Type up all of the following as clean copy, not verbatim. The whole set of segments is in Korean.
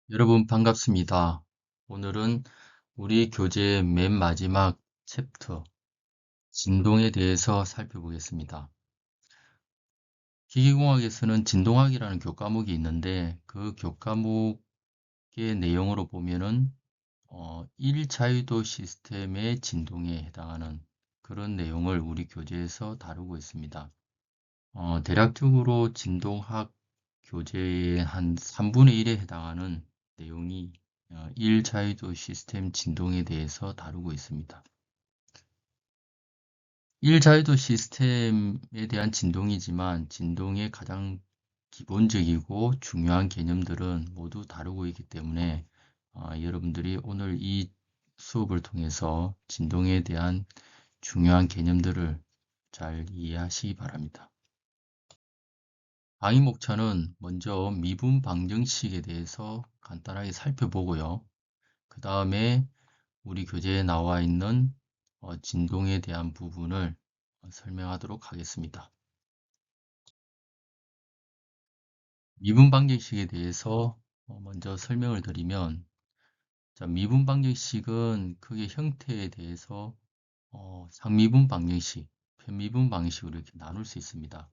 여러분 반갑습니다. 오늘은 우리 교재의 맨 마지막 챕터, 진동에 대해서 살펴보겠습니다. 기계공학에서는 진동학이라는 교과목이 있는데 그 교과목의 내용으로 보면은 1자유도 시스템의 진동에 해당하는 그런 내용을 우리 교재에서 다루고 있습니다. 대략적으로 진동학 교재의 한 3분의 1에 해당하는 내용이 1자유도 시스템 진동에 대해서 다루고 있습니다. 1자유도 시스템에 대한 진동이지만 진동의 가장 기본적이고 중요한 개념들은 모두 다루고 있기 때문에 여러분들이 오늘 이 수업을 통해서 진동에 대한 중요한 개념들을 잘 이해하시기 바랍니다. 강의 목차는 먼저 미분 방정식에 대해서 간단하게 살펴보고요. 그 다음에 우리 교재에 나와 있는 진동에 대한 부분을 설명하도록 하겠습니다. 미분 방정식에 대해서 먼저 설명을 드리면, 미분 방정식은 크게 형태에 대해서 상미분 방정식, 편미분 방식으로 이렇게 나눌 수 있습니다.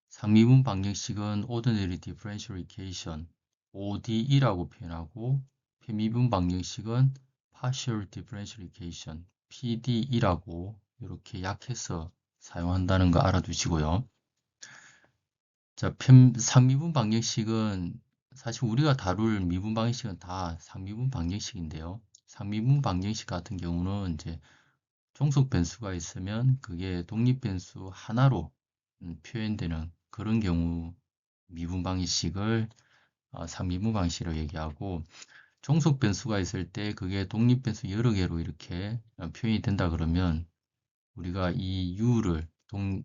상미분 방정식은 Ordinary Differential Equation, ODE라고 표현하고, 편미분 방정식은 Partial Differential Equation, PDE라고 이렇게 약해서 사용한다는 거 알아두시고요. 상미분 방정식은 사실 우리가 다룰 미분 방정식은 다 상미분 방정식인데요. 상미분 방정식 같은 경우는 이제 종속 변수가 있으면 그게 독립 변수 하나로 표현되는 그런 경우 미분 방식을 상미분 방식이라고 얘기하고, 종속 변수가 있을 때 그게 독립 변수 여러 개로 이렇게 표현이 된다 그러면 우리가 이 U를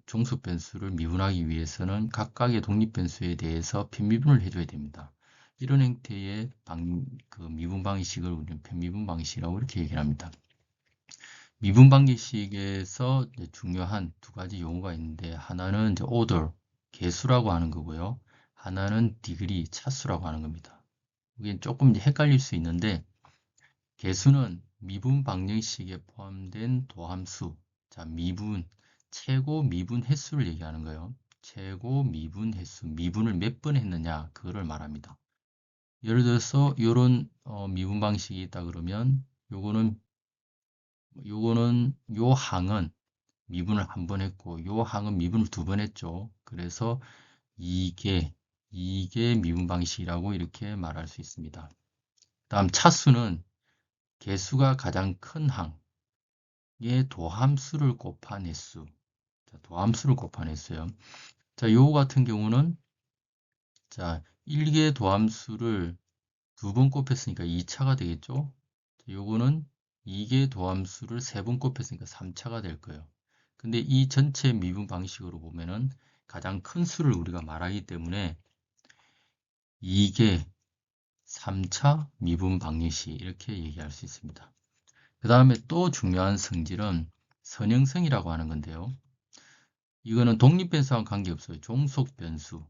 종속 변수를 미분하기 위해서는 각각의 독립 변수에 대해서 편미분을 해줘야 됩니다. 이런 형태의 미분 방식을 우리는 편미분 방식이라고 이렇게 얘기를 합니다. 미분 방정식에서 중요한 두 가지 용어가 있는데, 하나는 이제 order, 개수라고 하는 거고요. 하나는 degree, 차수라고 하는 겁니다. 이게 조금 헷갈릴 수 있는데, 개수는 미분 방정식에 포함된 도함수, 최고 미분 횟수를 얘기하는 거예요. 최고 미분 횟수, 미분을 몇 번 했느냐, 그거를 말합니다. 예를 들어서 이런 미분 방식이 있다 그러면 요 항은 미분을 한 번 했고 요 항은 미분을 두 번 했죠. 그래서 이게 미분 방식이라고 이렇게 말할 수 있습니다. 다음 차수는 개수가 가장 큰 항의 도함수를 곱한 횟수. 도함수를 곱한 횟수요. 요 같은 경우는 1개 도함수를 두 번 곱했으니까 2차가 되겠죠. 요거는 2개 도함수를 세 번 곱했으니까 3차가 될 거예요. 근데 이 전체 미분 방식으로 보면은 가장 큰 수를 우리가 말하기 때문에 2개 3차 미분 방정식 이렇게 얘기할 수 있습니다. 그 다음에 또 중요한 성질은 선형성이라고 하는 건데요. 이거는 독립변수와 관계없어요. 종속변수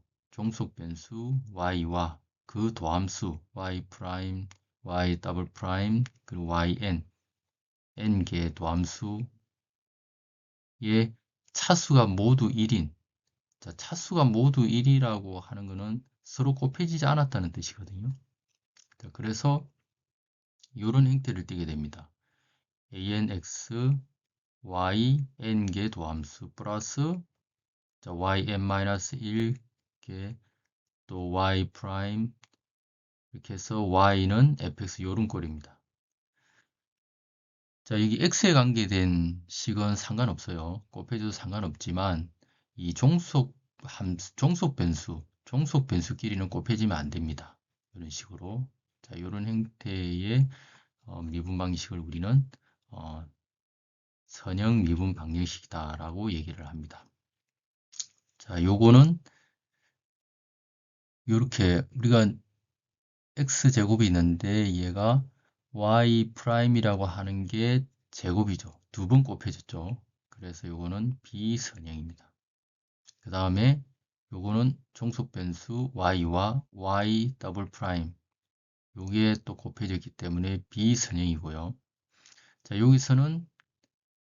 y와 그 도함수 y 프라임, y 더블 프라임, 그리고 yn, n개의 도함수의 차수가 모두 1인. 차수가 모두 1이라고 하는 것은 서로 곱해지지 않았다는 뜻이거든요. 그래서 이런 형태를 띠게 됩니다. anx, y, n개 도함수 플러스 yn-1개 또 y 프라임 이렇게 해서 y는 fx 요런 꼴입니다. 여기 x에 관계된 식은 상관없어요. 곱해줘도 상관없지만 이 종속 변수끼리는 곱해지면 안 됩니다. 이런 식으로 이런 형태의 미분 방식을 우리는 선형 미분 방정식이다라고 얘기를 합니다. 요거는 이렇게 우리가 x제곱이 있는데 얘가 y 프라임이라고 하는 게 제곱이죠. 두 번 곱해졌죠. 그래서 요거는 비선형입니다. 그 다음에 요거는 종속 변수 y와 y 더블 프라임 요게 또 곱해졌기 때문에 비선형이고요. 자, 여기서는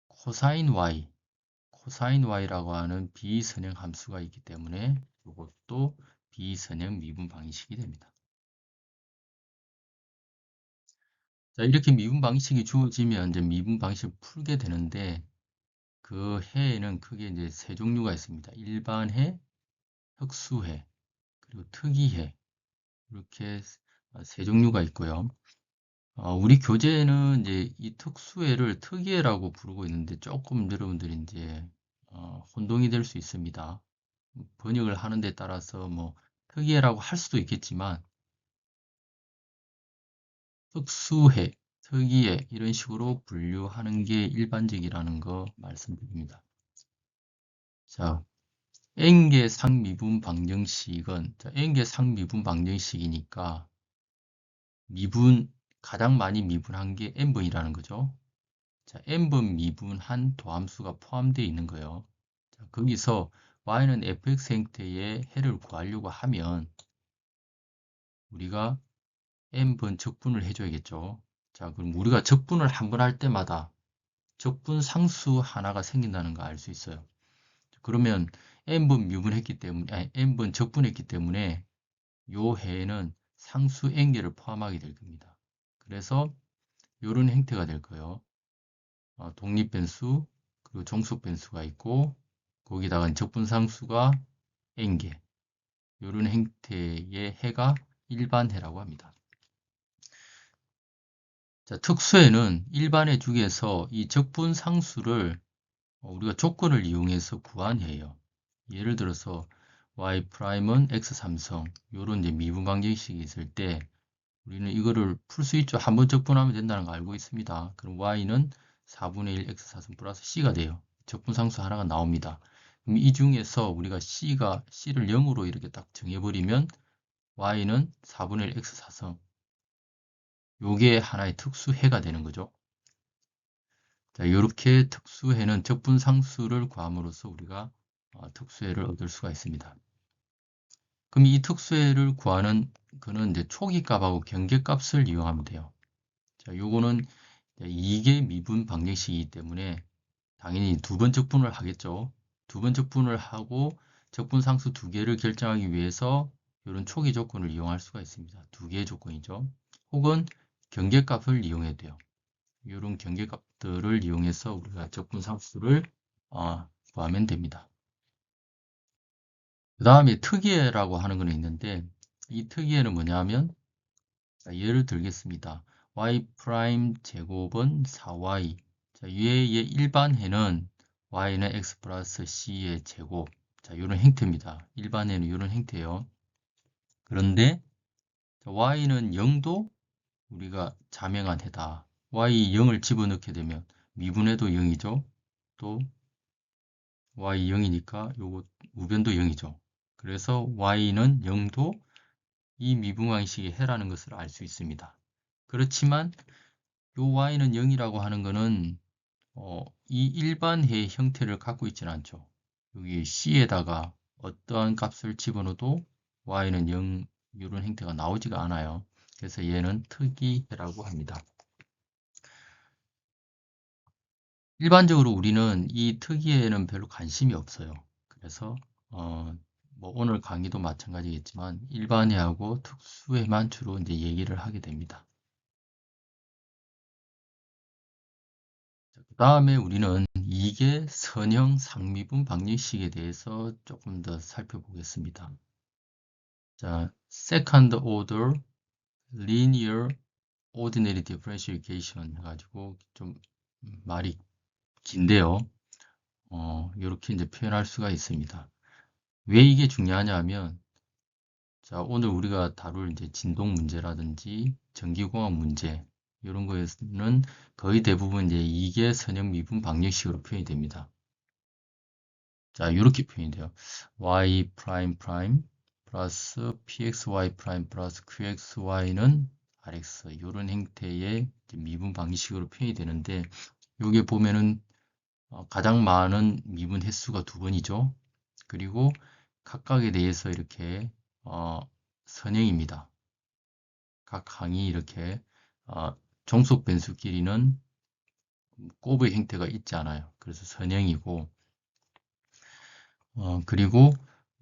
코사인 y라고 하는 비선형 함수가 있기 때문에 이것도 비선형 미분 방식이 됩니다. 자, 이렇게 미분 방식이 주어지면 이제 미분 방식을 풀게 되는데 그 해에는 크게 이제 세 종류가 있습니다. 일반해, 특수해, 그리고 특이해. 이렇게 세 종류가 있고요. 우리 교재에는 이제 이 특수해를 특이해라고 부르고 있는데 조금 여러분들이 이제 혼동이 될 수 있습니다. 번역을 하는 데 따라서 뭐 특이해라고 할 수도 있겠지만 특수해, 특이해 이런 식으로 분류하는 게 일반적이라는 거 말씀드립니다. 자, N개 상미분 방정식은 N개 상미분 방정식이니까 미분 가장 많이 미분한 게 N번이라는 거죠. 자, N번 미분한 도함수가 포함되어 있는 거예요. 자, 거기서 y는 fx 형태의 해를 구하려고 하면 우리가 n번 적분을 해줘야겠죠. 자, 그럼 우리가 적분을 한 번 할 때마다 적분 상수 하나가 생긴다는 거 알 수 있어요. 그러면 n번 미분했기 때문에, 아니, n번 적분했기 때문에 요 해에는 상수 n개를 포함하게 될 겁니다. 그래서 이런 형태가 될 거예요. 독립변수, 그리고 종속변수가 있고, 거기다가 적분상수가 n개. 이런 형태의 해가 일반해라고 합니다. 자, 특수해는 일반해 중에서 이 적분상수를 우리가 조건을 이용해서 구한 해예요. 예를 들어서 y'은 x3성 이런 이제 미분 방정식이 있을 때 우리는 이거를 풀 수 있죠. 한번 적분하면 된다는 거 알고 있습니다. 그럼 y는 4분의 1 x4성 플러스 c가 돼요. 적분상수 하나가 나옵니다. 그럼 이 중에서 우리가 c를 0으로 이렇게 딱 정해버리면 y는 4분의 1 x4성 요게 하나의 특수해가 되는 거죠. 자, 이렇게 특수해는 적분상수를 구함으로써 우리가 특수해를 얻을 수가 있습니다. 그럼 이 특수해를 구하는 그는 이제 초기값하고 경계값을 이용하면 돼요. 자, 요거는 2개 미분 방정식이기 때문에 당연히 두 번 적분을 하겠죠. 두 번 적분을 하고 적분상수 두 개를 결정하기 위해서 이런 초기 조건을 이용할 수가 있습니다. 두 개의 조건이죠. 혹은 경계값을 이용해도 돼요. 이런 경계값들을 이용해서 우리가 적분상수를 구하면 됩니다. 그 다음에 특이해라고 하는 거는 있는데 이 특이해는 뭐냐면 예를 들겠습니다. y 프라임 제곱은 4y. 자, 얘의 일반해는 y는 x 플러스 c의 제곱. 자, 이런 형태입니다. 일반해는 이런 형태예요. 그런데 y는 0도 우리가 자명한 해다. y 0을 집어넣게 되면 미분해도 0이죠. 또 y 0이니까 요거 우변도 0이죠. 그래서 y는 0도 이 미분방식의 해라는 것을 알 수 있습니다. 그렇지만 요 y는 0이라고 하는 것은 이 일반해의 형태를 갖고 있지는 않죠. 여기 c에다가 어떠한 값을 집어넣어도 y는 0 이런 형태가 나오지가 않아요. 그래서 얘는 특이해라고 합니다. 일반적으로 우리는 이 특이에는 별로 관심이 없어요. 그래서 뭐 오늘 강의도 마찬가지겠지만 일반해하고 특수해만 주로 이제 얘기를 하게 됩니다. 그 다음에 우리는 이게 선형 상미분 방정식에 대해서 조금 더 살펴보겠습니다. 자, second order linear ordinary differential equation 해가지고 좀 말이 긴데요. 이렇게 이제 표현할 수가 있습니다. 왜 이게 중요하냐 하면, 자, 오늘 우리가 다룰 이제 진동 문제라든지 전기공학 문제, 이런 거에서는 거의 대부분 이제 이게 선형 미분 방정식으로 표현이 됩니다. 자, 이렇게 표현이 돼요. y 프라임 프라임 플러스 pxy 프라임 플러스 qxy는 rx 이런 형태의 미분 방식으로 표현이 되는데 여기에 보면은 가장 많은 미분 횟수가 두 번이죠. 그리고 각각에 대해서 이렇게 선형입니다. 각 항이 이렇게 종속 변수끼리는 곱의 형태가 있지 않아요. 그래서 선형이고 그리고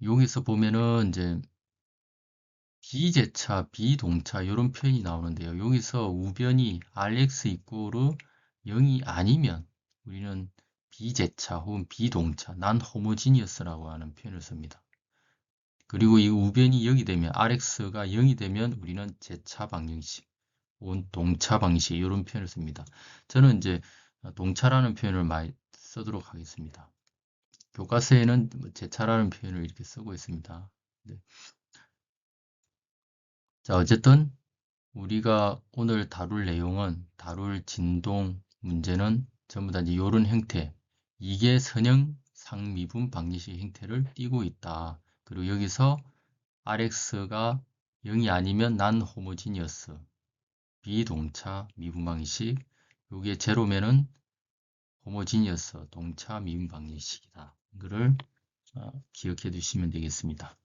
여기서 보면은 이제 비제차, 비동차 이런 표현이 나오는데요. 여기서 우변이 Rx 이꼬르 0이 아니면 우리는 비제차 혹은 비동차, 난 호모지니어스라고 하는 표현을 씁니다. 그리고 이 우변이 0이 되면 Rx가 0이 되면 우리는 제차 방정식 혹은 동차 방식 이런 표현을 씁니다. 저는 이제 동차라는 표현을 많이 쓰도록 하겠습니다. 교과서에는 제차라는 표현을 이렇게 쓰고 있습니다. 네. 자, 어쨌든 우리가 오늘 다룰 진동 문제는 전부 다 이제 이런 형태, 이게 선형 상미분 방정식 형태를 띠고 있다. 그리고 여기서 Rx가 0이 아니면 난 호모지니어스, 비동차 미분 방정식, 요게 제로면은 호모지니어스 동차 미분 방정식이다. 이거를 기억해 두시면 되겠습니다.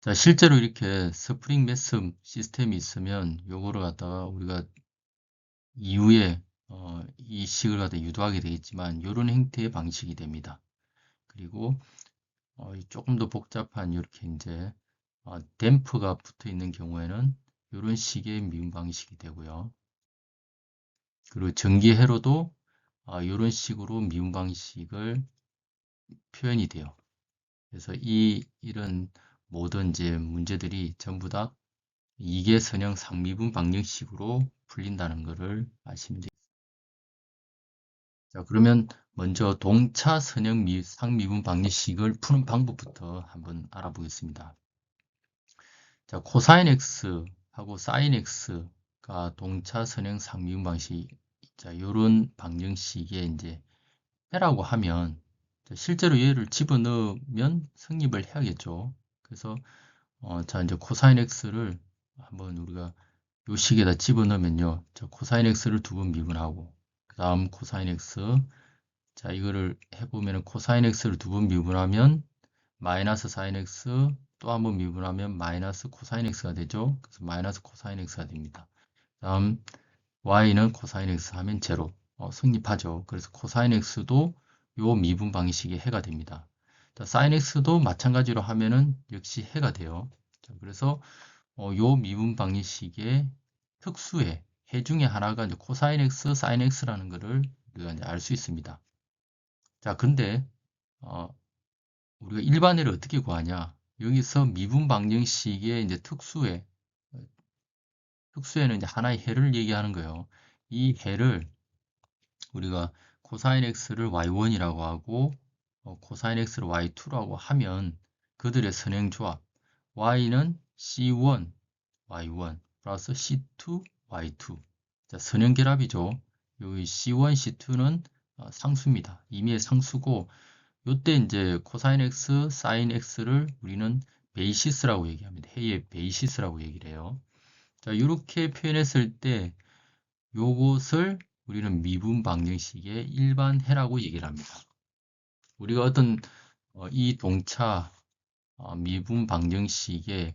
자, 실제로 이렇게 스프링 매스 시스템이 있으면 요거를 갖다가 우리가 이후에 이 식을 갖다 유도하게 되겠지만 이런 형태의 방식이 됩니다. 그리고 조금 더 복잡한 이렇게 이제 댐프가 붙어 있는 경우에는 이런 식의 미분 방식이 되고요. 그리고 전기회로도 이런 식으로 미분 방식을 표현이 돼요. 그래서 이런 모든 이제 문제들이 전부 다 이계 선형 상미분 방정식으로 풀린다는 것을 아시면 됩니다. 자, 그러면 먼저 동차 선형 상미분 방정식을 푸는 방법부터 한번 알아보겠습니다. 자, 코사인 x하고 사인 x가 동차 선형 상미분 방식, 자, 요런 방정식에 이제 해라고 하면 실제로 얘를 집어넣으면 성립을 해야겠죠. 그래서 자, 이제 코사인 x를 한번 우리가 요 식에다 집어넣으면요. 자, 코사인 x를 두 번 미분하고 그 다음 코사인 x, 자, 이거를 해보면 코사인 x를 두 번 미분하면 마이너스 사인 x, 또 한 번 미분하면 마이너스 코사인 x가 되죠. 그래서 마이너스 코사인 x가 됩니다. 다음 y는 코사인 x 하면 제로, 성립하죠. 그래서 코사인 x도 요 미분 방식의 해가 됩니다. 자, 사인 x도 마찬가지로 하면은 역시 해가 돼요. 자, 그래서 요 미분 방식의 특수해, 해 중에 하나가 이제 코사인 x, 사인 x라는 것을 우리가 이제 알 수 있습니다. 자, 근데 우리가 일반해를 어떻게 구하냐? 여기서 미분 방정식의 이제 특수해는 이제 하나의 해를 얘기하는 거예요. 이 해를 우리가 코사인 x를 y1이라고 하고 코사인 x를 y2라고 하면 그들의 선행 조합 y는 c1 y1 플러스 c2 y2. 자, 선형 결합이죠. 여기 c1 c2는 상수입니다. 임의의 상수고 요때 이제 코사인 x, 사인 x를 우리는 베이시스라고 얘기합니다. 해의 베이시스라고 얘기를 해요. 자, 이렇게 표현했을 때 요것을 우리는 미분 방정식의 일반 해라고 얘기를 합니다. 우리가 어떤 이 동차 미분 방정식의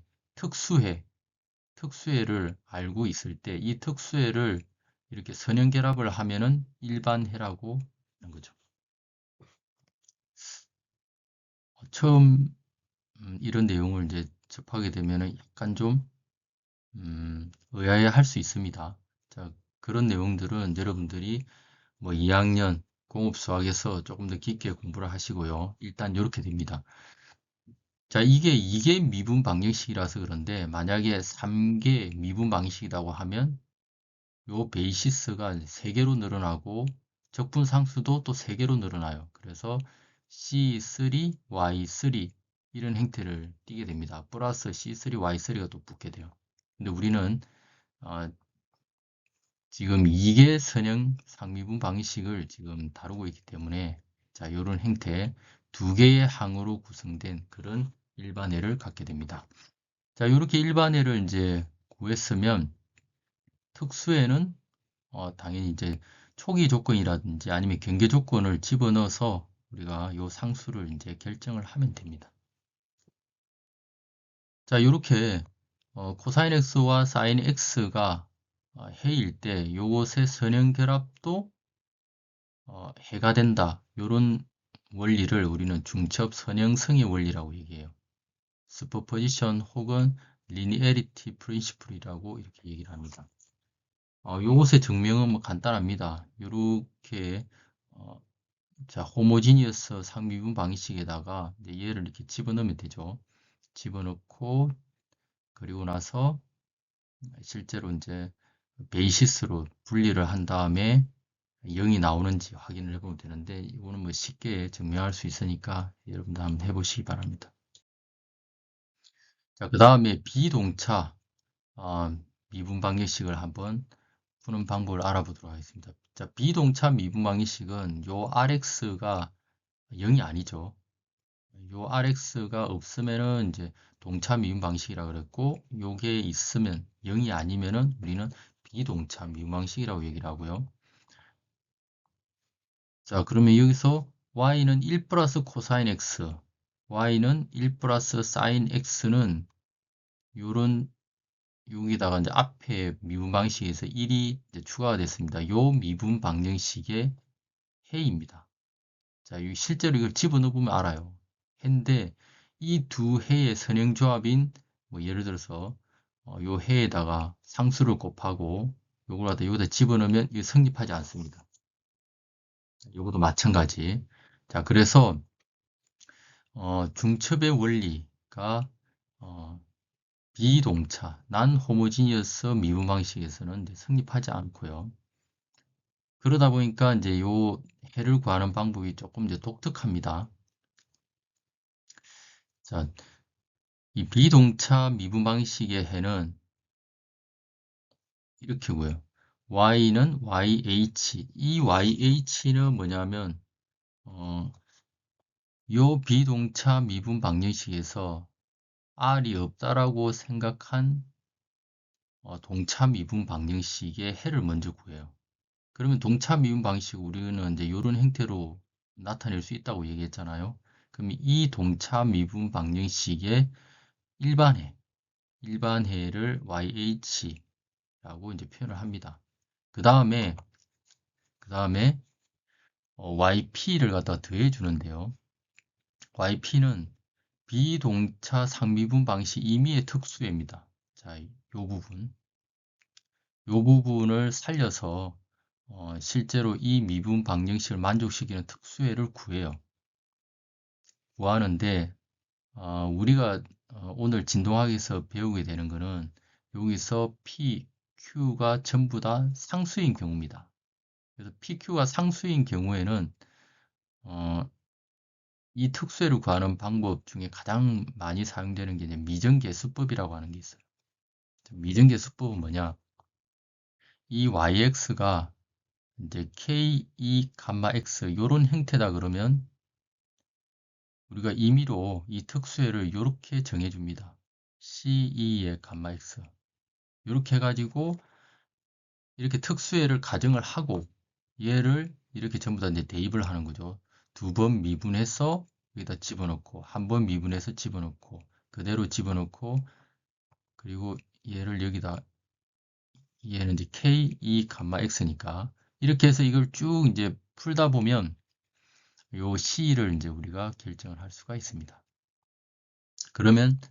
특수해를 알고 있을 때 이 특수해를 이렇게 선형 결합을 하면은 일반 해라고 하는 거죠. 처음 이런 내용을 이제 접하게 되면은 약간 좀 의아해 할 수 있습니다. 자, 그런 내용들은 여러분들이 뭐 2학년 공업수학에서 조금 더 깊게 공부를 하시고요. 일단 이렇게 됩니다. 자, 이게 미분 방정식이라서 그런데 만약에 3개 미분 방식이라고 하면 요 베이시스가 3개로 늘어나고 적분 상수도 또 3개로 늘어나요. 그래서 C3, Y3 이런 형태를 띠게 됩니다. 플러스 C3, Y3가 또 붙게 돼요. 근데 우리는 지금 2개 선형 상미분 방식을 지금 다루고 있기 때문에 자, 이런 형태 2개의 항으로 구성된 그런 일반해를 갖게 됩니다. 자, 이렇게 일반해를 이제 구했으면 특수에는 당연히 이제 초기 조건이라든지 아니면 경계 조건을 집어넣어서 우리가 이 상수를 이제 결정을 하면 됩니다. 자, 이렇게 코사인 x와 사인 x가 해일 때 요것의 선형결합도 해가 된다. 요런 원리를 우리는 중첩 선형성의 원리라고 얘기해요. 슈퍼포지션 혹은 리니애리티 프린시플이라고 이렇게 얘기를 합니다. 요것의 증명은 뭐 간단합니다. 요렇게 자, 호모지니어스 상미분 방식에다가 얘를 이렇게 집어넣으면 되죠. 집어넣고 그리고 나서 실제로 이제 베이시스로 분리를 한 다음에 0이 나오는지 확인을 해보면 되는데 이거는 뭐 쉽게 증명할 수 있으니까 여러분들 한번 해보시기 바랍니다. 자, 그 다음에 비동차 미분 방정식을 한번 푸는 방법을 알아보도록 하겠습니다. 자, 비동차 미분 방정식은 요 Rx가 0이 아니죠. 요 Rx가 없으면은 이제 동차 미분 방식이라 그랬고 요게 있으면 0이 아니면은 우리는 비동차 미분 방식이라고 얘기를 하고요. 자, 그러면 여기서 y는 1 플러스 코사인 x, y는 1 플러스 사인 x는 요런 여기다가 이제 앞에 미분 방식에서 1이 이제 추가가 됐습니다. 요 미분 방정식의 해입니다. 자, 실제로 이걸 집어넣어 보면 알아요. 해인데 이 두 해의 선행조합인 뭐 예를 들어서 요 해에다가 상수를 곱하고 요걸 갖다 여기다 집어넣으면 이게 성립하지 않습니다. 요것도 마찬가지. 자, 그래서 중첩의 원리가 비동차, 난 호모지니어스 미분 방식에서는 이제 성립하지 않고요. 그러다 보니까 이제 요 해를 구하는 방법이 조금 이제 독특합니다. 자, 이 비동차 미분 방식의 해는 이렇게고요. y는 yh, 이 yh는 뭐냐면 요 비동차 미분 방정식에서 r이 없다라고 생각한 동차 미분 방정식의 해를 먼저 구해요. 그러면 동차 미분 방식 우리는 이제 이런 형태로 나타낼 수 있다고 얘기했잖아요. 그럼 이 동차 미분 방정식의 일반해를 yh라고 이제 표현을 합니다. 그 다음에 yp를 갖다 더해 주는데요. yp는 비동차 상미분 방식 임의의 특수해입니다. 자, 요 부분을 살려서 실제로 이 미분 방정식을 만족시키는 특수해를 구하는데 우리가 오늘 진동학에서 배우게 되는 것은 여기서 P, Q가 전부 다 상수인 경우입니다. 그래서 P, Q가 상수인 경우에는 이 특수해를 구하는 방법 중에 가장 많이 사용되는 게 이제 미정계수법이라고 하는 게 있어요. 미정계수법은 뭐냐? 이 yx가 이제 k2, x 이런 형태다 그러면 우리가 임의로 이 특수해를 이렇게 정해줍니다. c2의 감마 x 이렇게 해가지고 이렇게 특수해를 가정을 하고 얘를 이렇게 전부 다 이제 대입을 하는 거죠. 두 번 미분해서 여기다 집어넣고 한 번 미분해서 집어넣고 그대로 집어넣고 그리고 얘를 여기다 얘는 이제 k2 감마 x니까 이렇게 해서 이걸 쭉 이제 풀다 보면 요 C를 이제 우리가 결정을 할 수가 있습니다. 그러면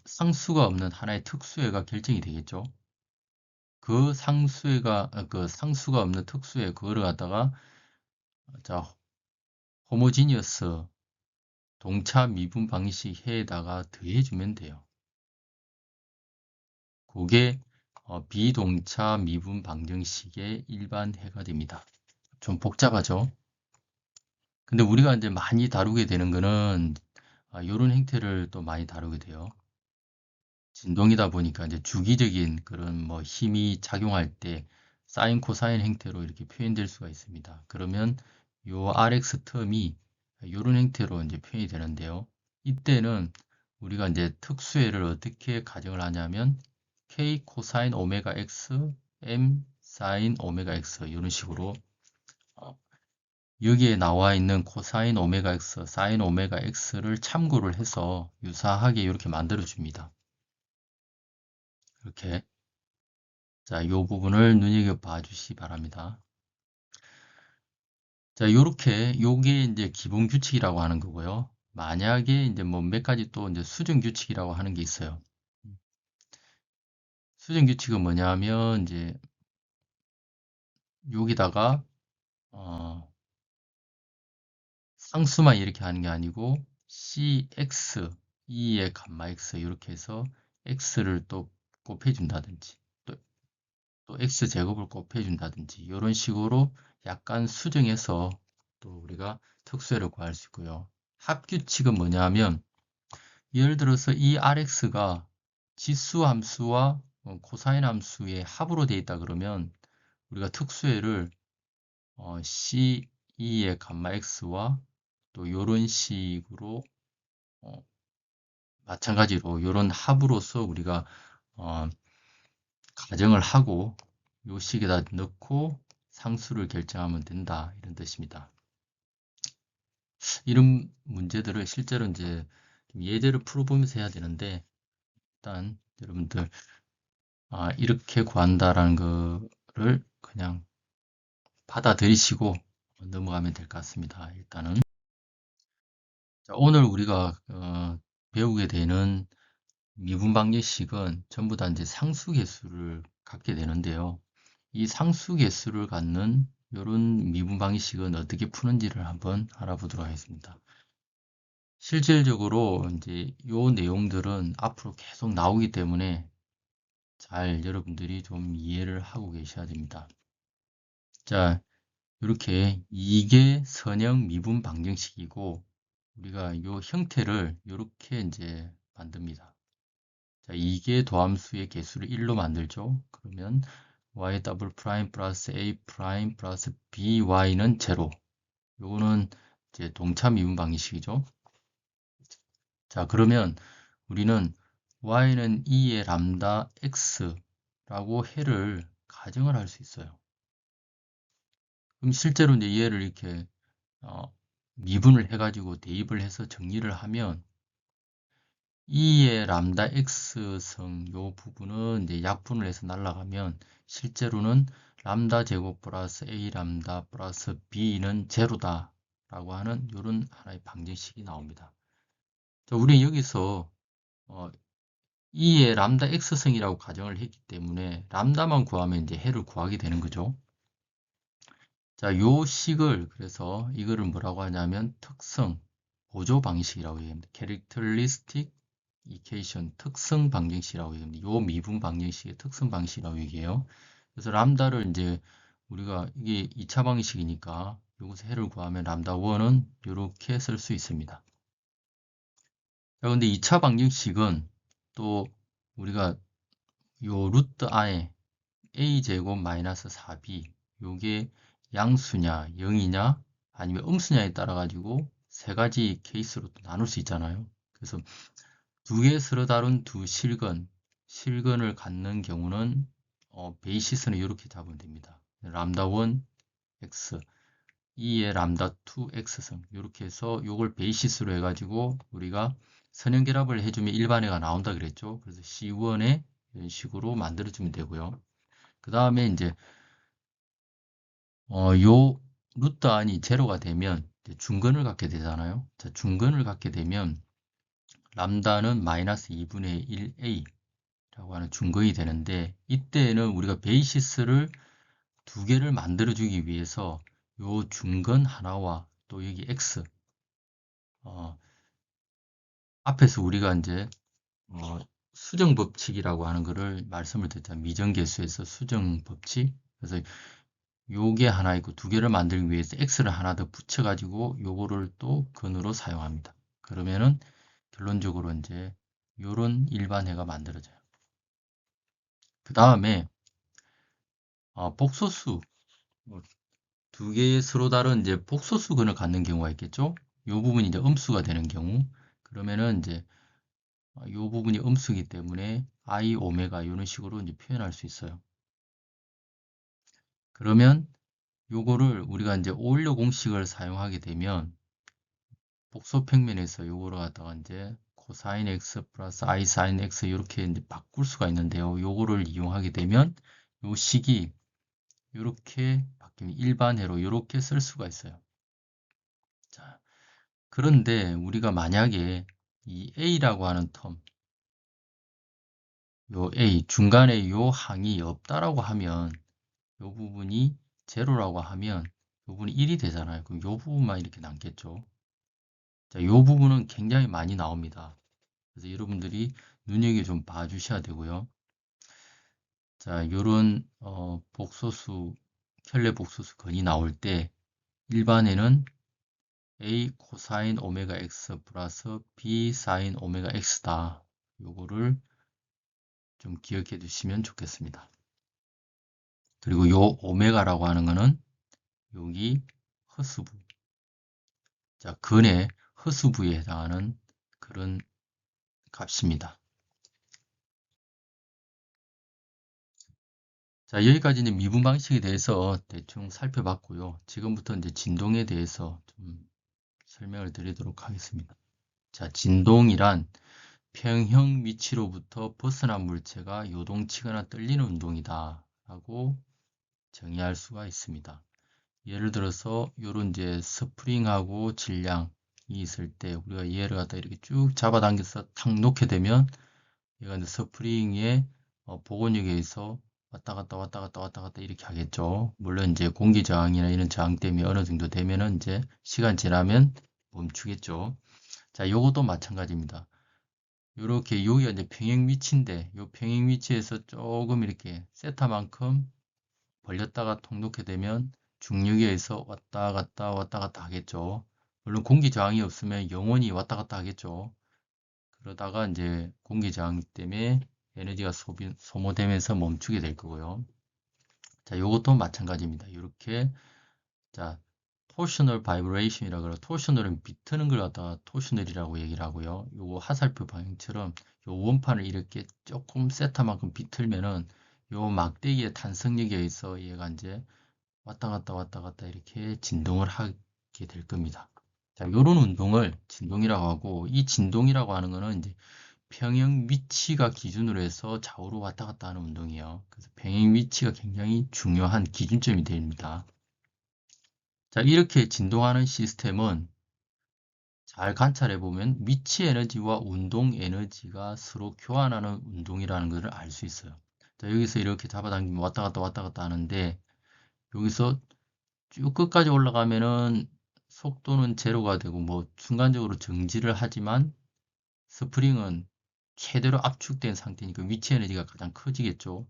상수가 없는 하나의 특수해가 결정이 되겠죠. 그 상수가 없는 특수해 그거를 갖다가 자 호모지니어스 동차 미분 방식 해에다가 더해주면 돼요. 그게 비동차 미분 방정식의 일반 해가 됩니다. 좀 복잡하죠. 근데 우리가 이제 많이 다루게 되는 거는 이런 형태를 또 많이 다루게 돼요. 진동이다 보니까 이제 주기적인 그런 뭐 힘이 작용할 때 사인 코사인 형태로 이렇게 표현될 수가 있습니다. 그러면 요 RX 텀이 이런 형태로 이제 표현이 되는데요. 이때는 우리가 이제 특수해를 어떻게 가정을 하냐면 K 코사인 오메가 X, M 사인 오메가 X 이런 식으로 여기에 나와 있는 코사인 오메가 X, 사인 오메가 X를 참고를 해서 유사하게 이렇게 만들어 줍니다. 이렇게. 자, 요 부분을 눈여겨봐 주시기 바랍니다. 자, 요렇게, 요게 이제 기본 규칙이라고 하는 거고요. 만약에 이제 뭐 몇 가지 또 이제 수정 규칙이라고 하는 게 있어요. 수정 규칙은 뭐냐 하면, 이제, 여기다가, 상수만 이렇게 하는 게 아니고, cx, 2의 감마 x, 이렇게 해서 x를 또 곱해준다든지, 또, 또 x제곱을 곱해준다든지, 이런 식으로 약간 수정해서 또 우리가 특수해를 구할 수 있고요. 합규칙은 뭐냐 하면, 예를 들어서 이 Rx가 지수 함수와 코사인 함수의 합으로 되어 있다 그러면 우리가 특수해를 C2의 감마 X와 또 이런 식으로 마찬가지로 이런 합으로서 우리가 어, 가정을 하고 요 식에다 넣고 상수를 결정하면 된다 이런 뜻입니다. 이런 문제들을 실제로 이제 예제를 풀어보면서 해야 되는데 일단 여러분들 이렇게 구한다라는 거를 그냥 받아들이시고 넘어가면 될 것 같습니다. 일단은 자, 오늘 우리가 배우게 되는 미분 방정식은 전부 다 이제 상수 계수를 갖게 되는데요. 이 상수 계수를 갖는 이런 미분 방정식은 어떻게 푸는지를 한번 알아보도록 하겠습니다. 실질적으로 이제 요 내용들은 앞으로 계속 나오기 때문에 잘 여러분들이 좀 이해를 하고 계셔야 됩니다. 자, 이렇게 이게 선형 미분 방정식이고 우리가 요 형태를 이렇게 이제 만듭니다. 자, 이게 도함수의 개수를 1로 만들죠. 그러면 y 더블 프라임 플러스 a 프라임 플러스 by는 제로. 요거는 이제 동차 미분 방정식이죠. 자, 그러면 우리는 y는 2의 람다 x라고 해를 가정을 할 수 있어요. 그럼 실제로 이제 얘를 이렇게 미분을 해가지고 대입을 해서 정리를 하면 2의 람다 x성 요 부분은 이제 약분을 해서 날아가면 실제로는 람다 제곱 플러스 a 람다 플러스 b는 제로다 라고 하는 이런 하나의 방정식이 나옵니다. 자, 우리는 여기서 2의 람다 x성이라고 가정을 했기 때문에 람다만 구하면 이제 해를 구하게 되는 거죠. 자, 요 식을 그래서 이거를 뭐라고 하냐면 특성 보조 방식이라고 얘기합니다. Characteristic Equation 특성 방정식이라고 얘기합니다. 요 미분 방정식의 특성 방식이라고 얘기해요. 그래서 람다를 이제 우리가 이게 2차 방식이니까 여기서 해를 구하면 람다 1은 이렇게 쓸 수 있습니다. 자, 근데 2차 방정식은 또 우리가 요 루트 안에 a제곱 마이너스 4b 요게 양수냐 0이냐 아니면 음수냐에 따라 가지고 세 가지 케이스로 또 나눌 수 있잖아요. 그래서 두 개 서로 다른 두 실근을 갖는 경우는 베이시스는 이렇게 잡으면 됩니다. 람다 1 x 2의 람다 2 x승 이렇게 해서 요걸 베이시스로 해가지고 우리가 선형결합을 해주면 일반회가 나온다 그랬죠. 그래서 C1에 이런 식으로 만들어주면 되고요. 그 다음에 이제 요 루트 안이 제로가 되면 중근을 갖게 되잖아요. 자, 중근을 갖게 되면 람다는 마이너스 2분의 1a 라고 하는 중근이 되는데 이때는 우리가 베이시스를 두 개를 만들어주기 위해서 요 중근 하나와 또 여기 x 앞에서 우리가 이제 수정 법칙이라고 하는 거를 말씀을 드렸잖아요. 미정계수에서 수정 법칙. 그래서 요게 하나 있고 두 개를 만들기 위해서 x를 하나 더 붙여가지고 요거를 또 근으로 사용합니다. 그러면은 결론적으로 이제 요런 일반해가 만들어져요. 그 다음에 복소수 두 개의 서로 다른 이제 복소수 근을 갖는 경우가 있겠죠. 요 부분이 이제 음수가 되는 경우 그러면은 이제 요 부분이 음수이기 때문에 i 오메가 이런 식으로 이제 표현할 수 있어요. 그러면 요거를 우리가 이제 오일러 공식을 사용하게 되면 복소 평면에서 요거를 갖다가 이제 코사인 x 플러스 I 사인 x 이렇게 이제 바꿀 수가 있는데요. 요거를 이용하게 되면 요 식이 이렇게 바뀌면 일반회로 이렇게 쓸 수가 있어요. 자, 그런데 우리가 만약에 이 a라고 하는 텀, 요 a 중간에 요 항이 없다라고 하면 요 부분이 제로라고 하면 요 부분이 1이 되잖아요. 그럼 요 부분만 이렇게 남겠죠. 자, 요 부분은 굉장히 많이 나옵니다. 그래서 여러분들이 눈여겨 좀 봐주셔야 되고요. 자, 요런 복소수, 켈레 복소수 건이 나올 때 일반에는 A 코사인 오메가 X 플러스 B 사인 오메가 X다. 요거를 좀 기억해 두시면 좋겠습니다. 그리고 요 오메가라고 하는 거는 여기 허수부. 자, 근의 허수부에 해당하는 그런 값입니다. 자, 여기까지 이제 미분 방식에 대해서 대충 살펴봤고요. 지금부터 이제 진동에 대해서 좀 설명을 드리도록 하겠습니다. 자, 진동이란 평형 위치로부터 벗어난 물체가 요동치거나 떨리는 운동이다 라고 정의할 수가 있습니다. 예를 들어서 요런 이제 스프링하고 질량이 있을 때 우리가 얘를 갖다 이렇게 쭉 잡아당겨서 탁 놓게 되면 얘가 이제 스프링의 복원력에 의해서 왔다 갔다 왔다 갔다 왔다 갔다 이렇게 하겠죠. 물론 이제 공기 저항이나 이런 저항 때문에 어느 정도 되면은 이제 시간 지나면 멈추겠죠. 자, 요것도 마찬가지입니다. 요렇게 여기가 이제 평행 위치인데 요 평행 위치에서 조금 이렇게 세타만큼 벌렸다가 통 놓게 되면 중력에 의해서 왔다 갔다 왔다 갔다 하겠죠. 물론 공기 저항이 없으면 영원히 왔다 갔다 하겠죠. 그러다가 이제 공기 저항 때문에 에너지가 소모되면서 멈추게 될 거고요. 자, 요것도 마찬가지입니다. 이렇게 자, torsional vibration이라 그래요. torsional은 비트는 걸 갖다가 torsional이라고 얘기를 하고요. 요거 화살표 방향처럼 요 원판을 이렇게 조금 세타만큼 비틀면은 요 막대기의 탄성력에 의해서 얘가 이제 왔다 갔다 이렇게 진동을 하게 될 겁니다. 자, 요런 운동을 진동이라고 하고 이 진동이라고 하는 거는 이제 평형 위치가 기준으로 해서 좌우로 왔다 갔다 하는 운동이에요. 그래서 평형 위치가 굉장히 중요한 기준점이 됩니다. 자, 이렇게 진동하는 시스템은 잘 관찰해 보면 위치 에너지와 운동 에너지가 서로 교환하는 운동이라는 것을 알 수 있어요. 자, 여기서 이렇게 잡아당기면 왔다 갔다 하는데 여기서 쭉 끝까지 올라가면은 속도는 제로가 되고 뭐 순간적으로 정지를 하지만 스프링은 최대로 압축된 상태니까 위치 에너지가 가장 커지겠죠.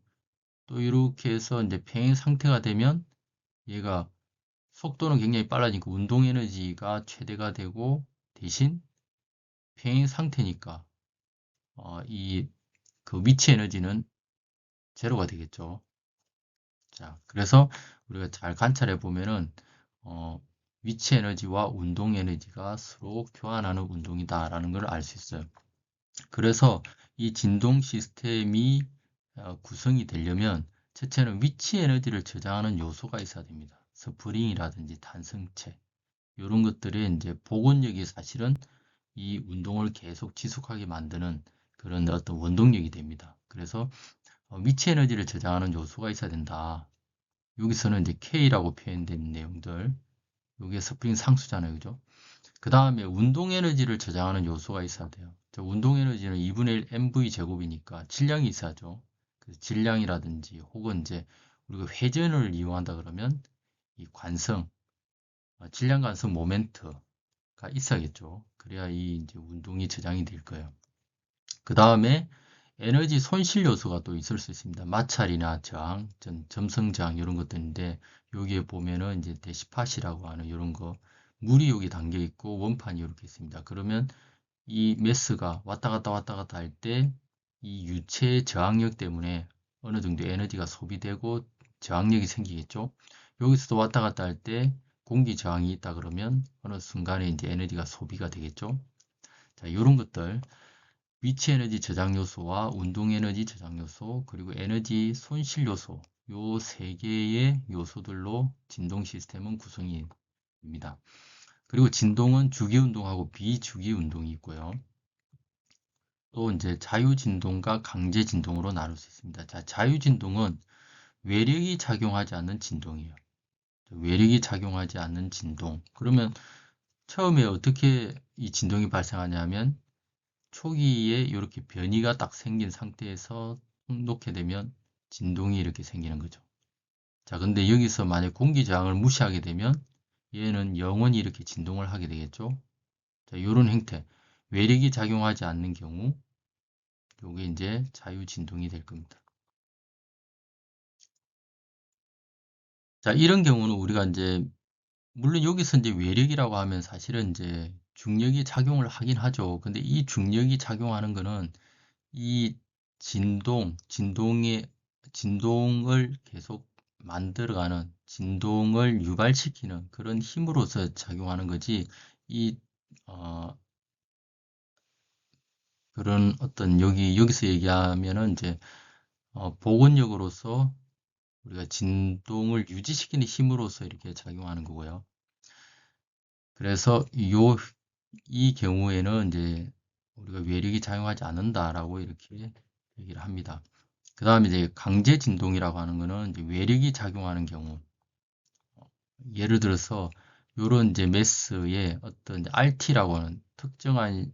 또 이렇게 해서 이제 평행 상태가 되면 얘가 속도는 굉장히 빨라지니까 운동 에너지가 최대가 되고 대신 평행 상태니까 이 그 위치 에너지는 제로가 되겠죠. 자, 그래서 우리가 잘 관찰해 보면은 위치 에너지와 운동 에너지가 서로 교환하는 운동이다라는 걸 알 수 있어요. 그래서 이 진동 시스템이 구성이 되려면 첫째는 위치 에너지를 저장하는 요소가 있어야 됩니다. 스프링이라든지 탄성체 이런 것들의 이제 복원력이 사실은 이 운동을 계속 지속하게 만드는 그런 어떤 원동력이 됩니다. 그래서 위치 에너지를 저장하는 요소가 있어야 된다. 여기서는 이제 K라고 표현된 내용들, 여기에 스프링 상수잖아요, 그죠? 그 다음에 운동 에너지를 저장하는 요소가 있어야 돼요. 운동 에너지는 2분의 1 mv 제곱이니까 질량이 있어야죠. 그래서 질량이라든지 혹은 이제 우리가 회전을 이용한다 그러면 이 관성, 질량 관성 모멘트가 있어야겠죠. 그래야 이 이제 운동이 저장이 될 거예요. 그 다음에 에너지 손실 요소가 또 있을 수 있습니다. 마찰이나 저항, 점성 저항 이런 것들인데 여기에 보면은 이제 데시팟이라고 하는 이런 거 물이 여기 담겨 있고 원판이 이렇게 있습니다. 그러면 이 매스가 왔다 갔다 할 때 이 유체의 저항력 때문에 어느 정도 에너지가 소비되고 저항력이 생기겠죠. 여기서도 왔다 갔다 할 때 공기 저항이 있다 그러면 어느 순간에 이제 에너지가 소비가 되겠죠. 자, 이런 것들 위치 에너지 저장 요소와 운동 에너지 저장 요소 그리고 에너지 손실 요소 요 세 개의 요소들로 진동 시스템은 구성이 됩니다. 그리고 진동은 주기 운동하고 비주기 운동이 있고요. 또 이제 자유진동과 강제진동으로 나눌 수 있습니다. 자, 자유진동은 외력이 작용하지 않는 진동이에요. 외력이 작용하지 않는 진동. 그러면 처음에 어떻게 이 진동이 발생하냐면 초기에 이렇게 변이가 딱 생긴 상태에서 놓게 되면 진동이 이렇게 생기는 거죠. 자, 근데 여기서 만약 공기 저항을 무시하게 되면 얘는 영원히 이렇게 진동을 하게 되겠죠. 자, 이런 형태. 외력이 작용하지 않는 경우, 요게 이제 자유진동이 될 겁니다. 자, 이런 경우는 우리가 이제, 물론 여기서 이제 외력이라고 하면 사실은 이제 중력이 작용을 하긴 하죠. 근데 이 중력이 작용하는 거는 이 진동을 계속 만들어가는, 진동을 유발시키는 그런 힘으로서 작용하는 거지, 이, 어, 그런 어떤 여기서 얘기하면은 이제, 복원력으로서 우리가 진동을 유지시키는 힘으로서 이렇게 작용하는 거고요. 그래서 이 경우에는 이제 우리가 외력이 작용하지 않는다라고 이렇게 얘기를 합니다. 그 다음에 이제 강제 진동이라고 하는 거는 이제 외력이 작용하는 경우. 예를 들어서 요런 이제 매스의 어떤 RT라고 하는 특정한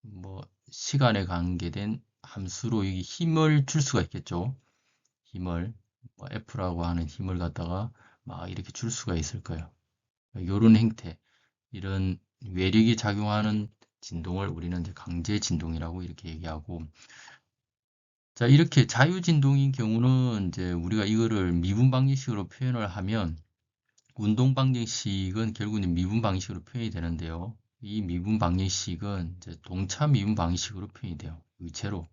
뭐 시간에 관계된 함수로 이 힘을 줄 수가 있겠죠. 힘을 뭐 F라고 하는 힘을 갖다가 막 이렇게 줄 수가 있을 거예요. 요런 형태, 이런 외력이 작용하는 진동을 우리는 이제 강제 진동이라고 이렇게 얘기하고, 자, 이렇게 자유 진동인 경우는 이제 우리가 이거를 미분 방정식으로 표현을 하면 운동 방정식은 결국은 미분 방식으로 표현이 되는데요. 이 미분 방정식은 이제 동차 미분 방식으로 표현이 돼요. 이 제로,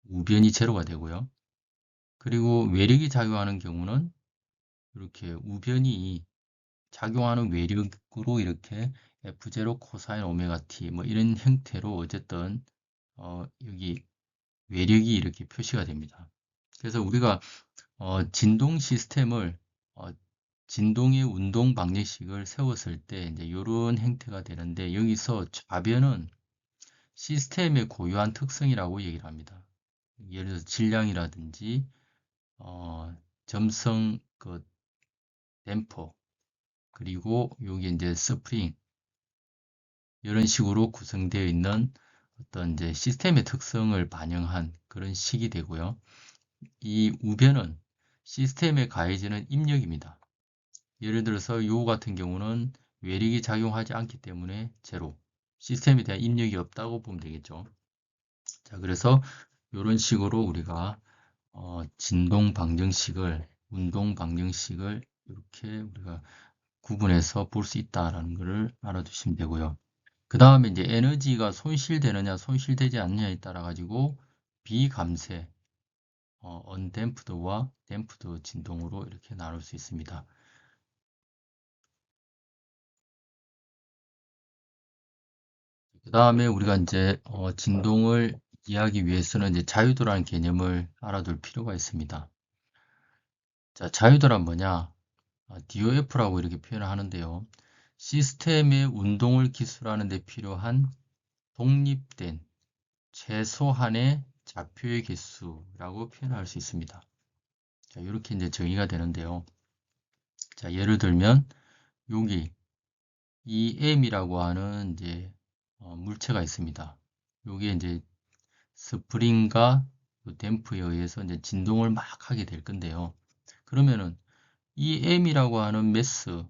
우변이 제로가 되고요. 그리고 외력이 작용하는 경우는 이렇게 우변이 작용하는 외력으로 이렇게 F0 코사인 오메가 T 뭐 이런 형태로 어쨌든 여기 외력이 이렇게 표시가 됩니다. 그래서 우리가 진동 시스템을 진동의 운동 방정식을 세웠을 때 이제 이런 형태가 되는데, 여기서 좌변은 시스템의 고유한 특성이라고 얘기를 합니다. 예를 들어서 질량이라든지 점성 그 댐퍼, 그리고 여기 이제 스프링, 이런 식으로 구성되어 있는 어떤 이제 시스템의 특성을 반영한 그런 식이 되고요. 이 우변은 시스템에 가해지는 입력입니다. 예를 들어서 요 같은 경우는 외력이 작용하지 않기 때문에 제로, 시스템에 대한 입력이 없다고 보면 되겠죠. 자, 그래서 이런 식으로 우리가 진동 방정식을, 운동 방정식을 이렇게 우리가 구분해서 볼 수 있다라는 것을 알아두시면 되고요. 그 다음에 이제 에너지가 손실되느냐 손실되지 않느냐에 따라 가지고 비감쇄, 언댐프드와 댐프드 진동으로 이렇게 나눌 수 있습니다. 그 다음에 우리가 이제 진동을 이해하기 위해서는 이제 자유도라는 개념을 알아둘 필요가 있습니다. 자, 자유도란 뭐냐? DOF라고 이렇게 표현을 하는데요. 시스템의 운동을 기술하는 데 필요한 독립된 최소한의 좌표의 개수라고 표현할 수 있습니다. 자, 이렇게 이제 정의가 되는데요. 자, 예를 들면 여기 EM이라고 하는 이제 물체가 있습니다. 여기에 이제 스프링과 댐프에 의해서 이제 진동을 막 하게 될 건데요. 그러면은 이 M이라고 하는 매스,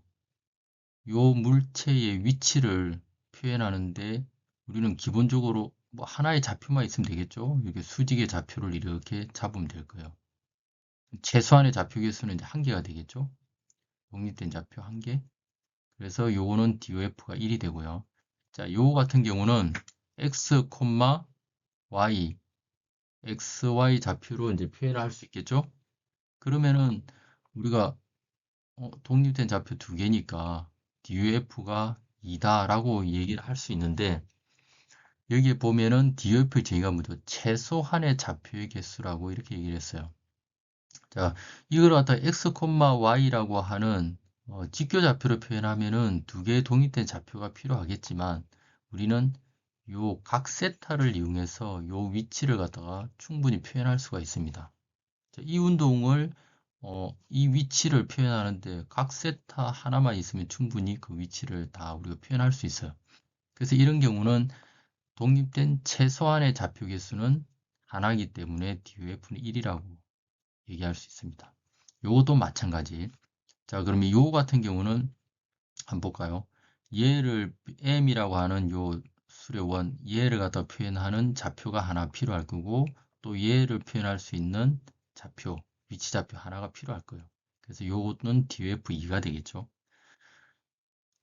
요 물체의 위치를 표현하는데 우리는 기본적으로 뭐 하나의 좌표만 있으면 되겠죠. 이렇게 수직의 좌표를 이렇게 잡으면 될 거예요. 최소한의 좌표 개수는 이제 한 개가 되겠죠. 독립된 좌표 한 개. 그래서 요거는 DOF가 1이 되고요. 자, 요거 같은 경우는 x, y, xy 좌표로 이제 표현을 할 수 있겠죠. 그러면은 우리가 독립된 좌표 두 개니까 DOF가 2다라고 얘기를 할 수 있는데, 여기에 보면은 DOF 정의가 뭐죠? 최소한의 좌표의 개수라고 이렇게 얘기를 했어요. 자, 이걸 갖다 x, y라고 하는 직교 좌표로 표현하면은 두 개의 독립된 좌표가 필요하겠지만 우리는 요 각 세타를 이용해서 요 위치를 갖다가 충분히 표현할 수가 있습니다. 이 운동을 이 위치를 표현하는데 각 세타 하나만 있으면 충분히 그 위치를 다 우리가 표현할 수 있어요. 그래서 이런 경우는 독립된 최소한의 좌표 개수는 하나이기 때문에 DOF는 1이라고 얘기할 수 있습니다. 요것도 마찬가지. 자, 그러면 요 같은 경우는 한번 볼까요? 얘를 m이라고 하는 요 수렴원, 얘를 갖다 표현하는 좌표가 하나 필요할 거고, 또 얘를 표현할 수 있는 좌표, 위치 좌표 하나가 필요할 거예요. 그래서 요거는 DOF2가 되겠죠.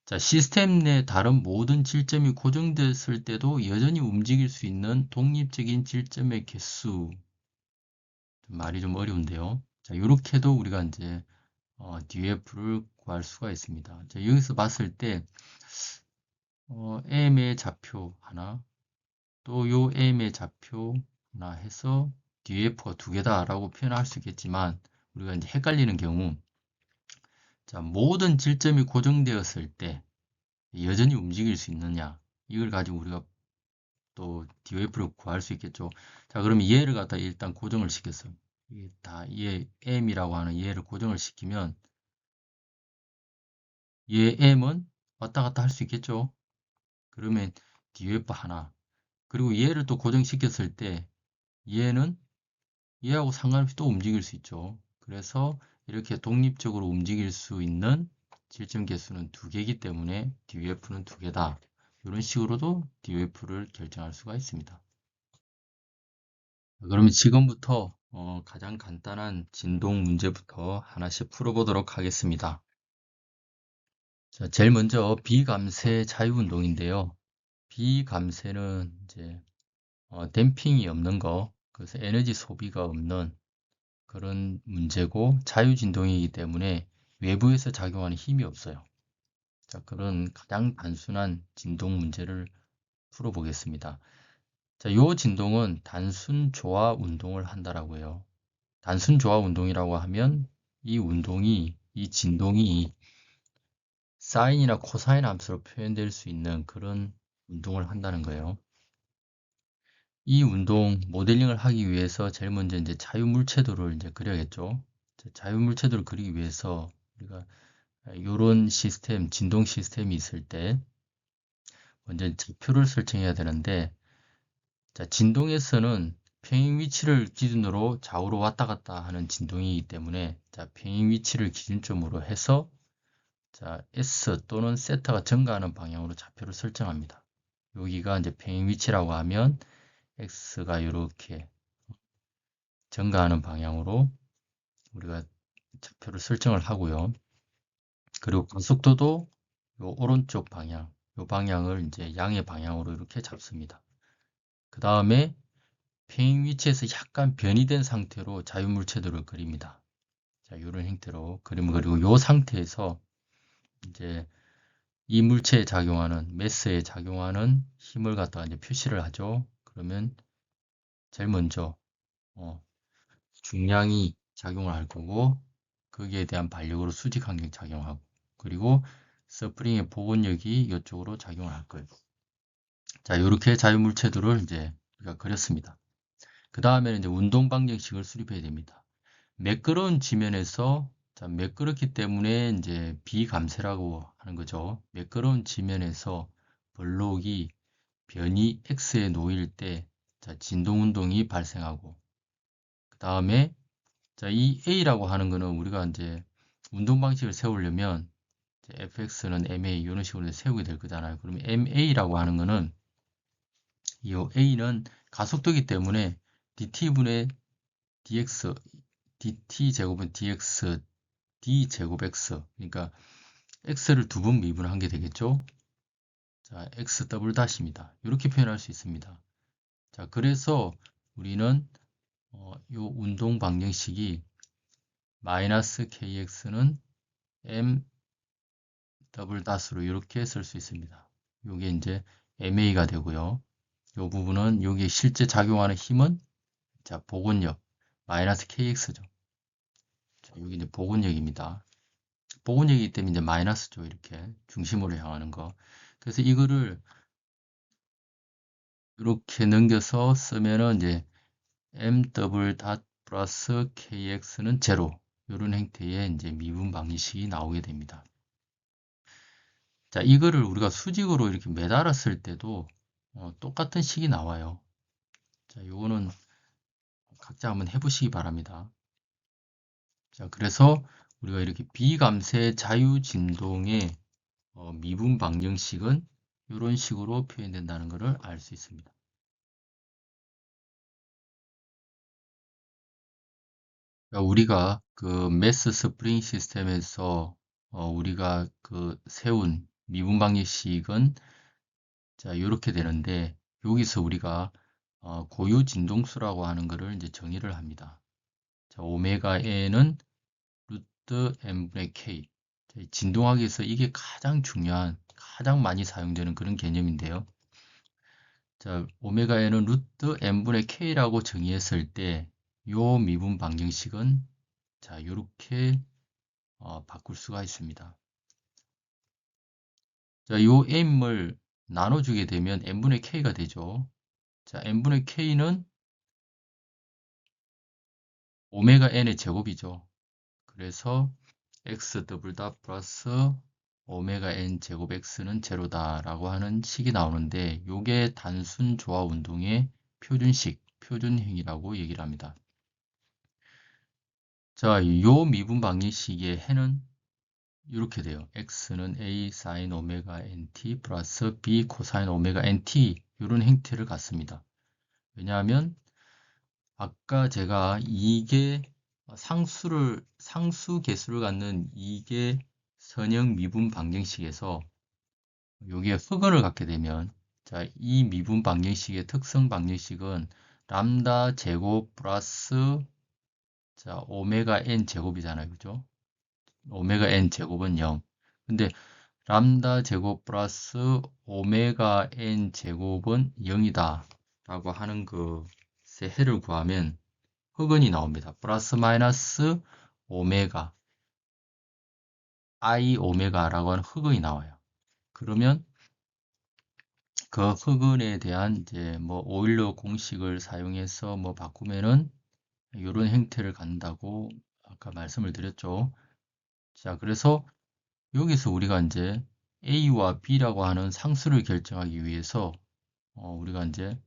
자, 시스템 내 다른 모든 질점이 고정됐을 때도 여전히 움직일 수 있는 독립적인 질점의 개수. 말이 좀 어려운데요. 자, 이렇게도 우리가 이제 DOF를 구할 수가 있습니다. 자, 여기서 봤을 때 M의 좌표 하나, 또 요 M의 좌표 하나 해서 DOF가 두 개다라고 표현할 수 있겠지만 우리가 이제 헷갈리는 경우, 자, 모든 질점이 고정되었을 때 여전히 움직일 수 있느냐, 이걸 가지고 우리가 또 DOF를 구할 수 있겠죠. 자, 그러면 얘를 갖다 일단 고정을 시켰어요. 얘 M이라고 하는 얘를 고정을 시키면 얘 M은 왔다 갔다 할 수 있겠죠. 그러면 DOF 하나. 그리고 얘를 또 고정시켰을 때 얘는 얘하고 상관없이 또 움직일 수 있죠. 그래서 이렇게 독립적으로 움직일 수 있는 질점 개수는 두 개이기 때문에 DOF는 두 개다. 이런 식으로도 DOF를 결정할 수가 있습니다. 그러면 지금부터 가장 간단한 진동 문제부터 하나씩 풀어보도록 하겠습니다. 자, 제일 먼저 비감쇄 자유운동인데요. 비감쇄는 이제 댐핑이 없는 거, 그래서 에너지 소비가 없는 그런 문제고 자유진동이기 때문에 외부에서 작용하는 힘이 없어요. 자, 그런 가장 단순한 진동 문제를 풀어보겠습니다. 자, 요 진동은 단순 조화 운동을 한다라고 해요. 단순 조화 운동이라고 하면 이 진동이 사인이나 코사인 함수로 표현될 수 있는 그런 운동을 한다는 거예요. 이 운동 모델링을 하기 위해서 제일 먼저 이제 자유물체도를 이제 그려야겠죠. 자유물체도를 그리기 위해서 우리가 이런 시스템, 진동 시스템이 있을 때 먼저 좌표를 설정해야 되는데, 자, 진동에서는 평행 위치를 기준으로 좌우로 왔다 갔다 하는 진동이기 때문에 자, 평행 위치를 기준점으로 해서 자, S 또는 세타가 증가하는 방향으로 좌표를 설정합니다. 여기가 이제 평행 위치라고 하면 X가 이렇게 증가하는 방향으로 우리가 좌표를 설정을 하고요. 그리고 가속도도 요 오른쪽 방향, 요 방향을 이제 양의 방향으로 이렇게 잡습니다. 그 다음에 평행 위치에서 약간 변이된 상태로 자유물체도를 그립니다. 자, 이런 형태로 그림을 그리고 요 상태에서 이제 이 물체에 작용하는 매스에 작용하는 힘을 갖다가 이제 표시를 하죠. 그러면 제일 먼저 중량이 작용을 할 거고 거기에 대한 반력으로 수직 항력이 작용하고 그리고 스프링의 복원력이 이쪽으로 작용을 할 거예요. 자, 이렇게 자유물체도를 이제 우리가 그렸습니다. 그 다음에는 이제 운동 방정식을 수립해야 됩니다. 매끄러운 지면에서 자, 매끄럽기 때문에 이제 비감쇄라고 하는 거죠. 매끄러운 지면에서 블록이 변이 X에 놓일 때 자, 진동 운동이 발생하고 그 다음에 자, 이 A라고 하는 거는 우리가 이제 운동 방식을 세우려면 fx는 ma 이런 식으로 세우게 될 거잖아요. 그러면 ma라고 하는 거는 이 a는 가속도이기 때문에 dt분의 dx dt 제곱은 dx d 제곱 x 그러니까 x를 두 번 미분한 게 되겠죠. 자, x 더블 다시입니다. 이렇게 표현할 수 있습니다. 자, 그래서 우리는 요 운동 방정식이 마이너스 kx는 m 더블 닷으로 이렇게 쓸 수 있습니다. 이게 이제 ma가 되고요. 이 부분은 여기 실제 작용하는 힘은 자, 복원력 마이너스 kx죠. 자, 여기 이제 복원력입니다. 복원력이기 때문에 이제 마이너스죠. 이렇게 중심으로 향하는 거. 그래서 이거를 이렇게 넘겨서 쓰면은 이제 m 더블 닷 플러스 kx는 제로 이런 형태의 이제 미분 방정식이 나오게 됩니다. 자, 이거를 우리가 수직으로 이렇게 매달았을 때도 똑같은 식이 나와요. 자, 요거는 각자 한번 해보시기 바랍니다. 자, 그래서 우리가 이렇게 비감세 자유진동의 미분 방정식은 이런 식으로 표현된다는 것을 알 수 있습니다. 우리가 그 매스 스프링 시스템에서 우리가 그 세운 미분 방정식은 자, 이렇게 되는데 여기서 우리가 고유 진동수라고 하는 것을 이제 정의를 합니다. 자, 오메가 n은 루트 n분의 k. 자, 진동하기 위해서 이게 가장 중요한, 가장 많이 사용되는 그런 개념인데요. 자, 오메가 n은 루트 n분의 k라고 정의했을 때 요 미분 방정식은 자, 이렇게 바꿀 수가 있습니다. 자, 요 m을 나눠주게 되면 n분의 k가 되죠. 자, n분의 k는 오메가 n의 제곱이죠. 그래서 x 더블 닷 플러스 오메가 n 제곱 x는 제로다라고 하는 식이 나오는데 요게 단순 조화 운동의 표준식, 표준형이라고 얘기를 합니다. 자, 요 미분 방정식의 해는 이렇게 돼요. x는 a sin 오메가 nt 플러스 b 코사인 오메가 nt 이런 형태를 갖습니다. 왜냐하면 아까 제가 이게 상수 개수를 갖는 이게 선형 미분 방정식에서 여기에 흑원을 갖게 되면 자, 이 미분 방정식의 특성 방정식은 람다 제곱 플러스 자, 오메가 n 제곱이잖아요. 그죠? 오메가 n 제곱은 0. 근데 람다 제곱 플러스 오메가 n 제곱은 0이다 라고 하는 것의 해를 구하면 흑원이 나옵니다. 플러스 마이너스 오메가 i 오메가라고 하는 흑원이 나와요. 그러면 그 흑은에 대한 이제 뭐 오일러 공식을 사용해서 뭐 바꾸면은 이런 형태를 갖는다고 아까 말씀을 드렸죠. 자, 그래서 여기서 우리가 이제 A와 B라고 하는 상수를 결정하기 위해서 우리가 이제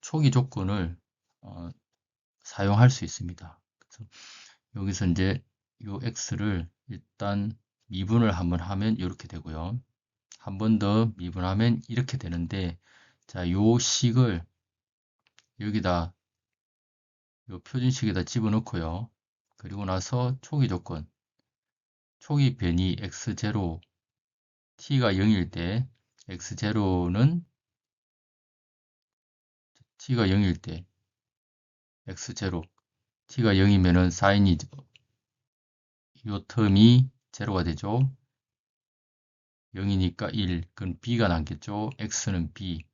초기 조건을 사용할 수 있습니다. 그래서 여기서 이제 이 X를 일단 미분을 한번 하면 이렇게 되고요. 한 번 더 미분하면 이렇게 되는데 자, 요 식을 여기다 요 표준식에다 집어넣고요. 그리고 나서 초기 조건 초기 변이 x0 t가 0일 때 x0는 t가 0일 때 x0 t가 0이면은 사인이 요 텀이 0가 되죠. 0이니까 1 그럼 b가 남겠죠. x는 b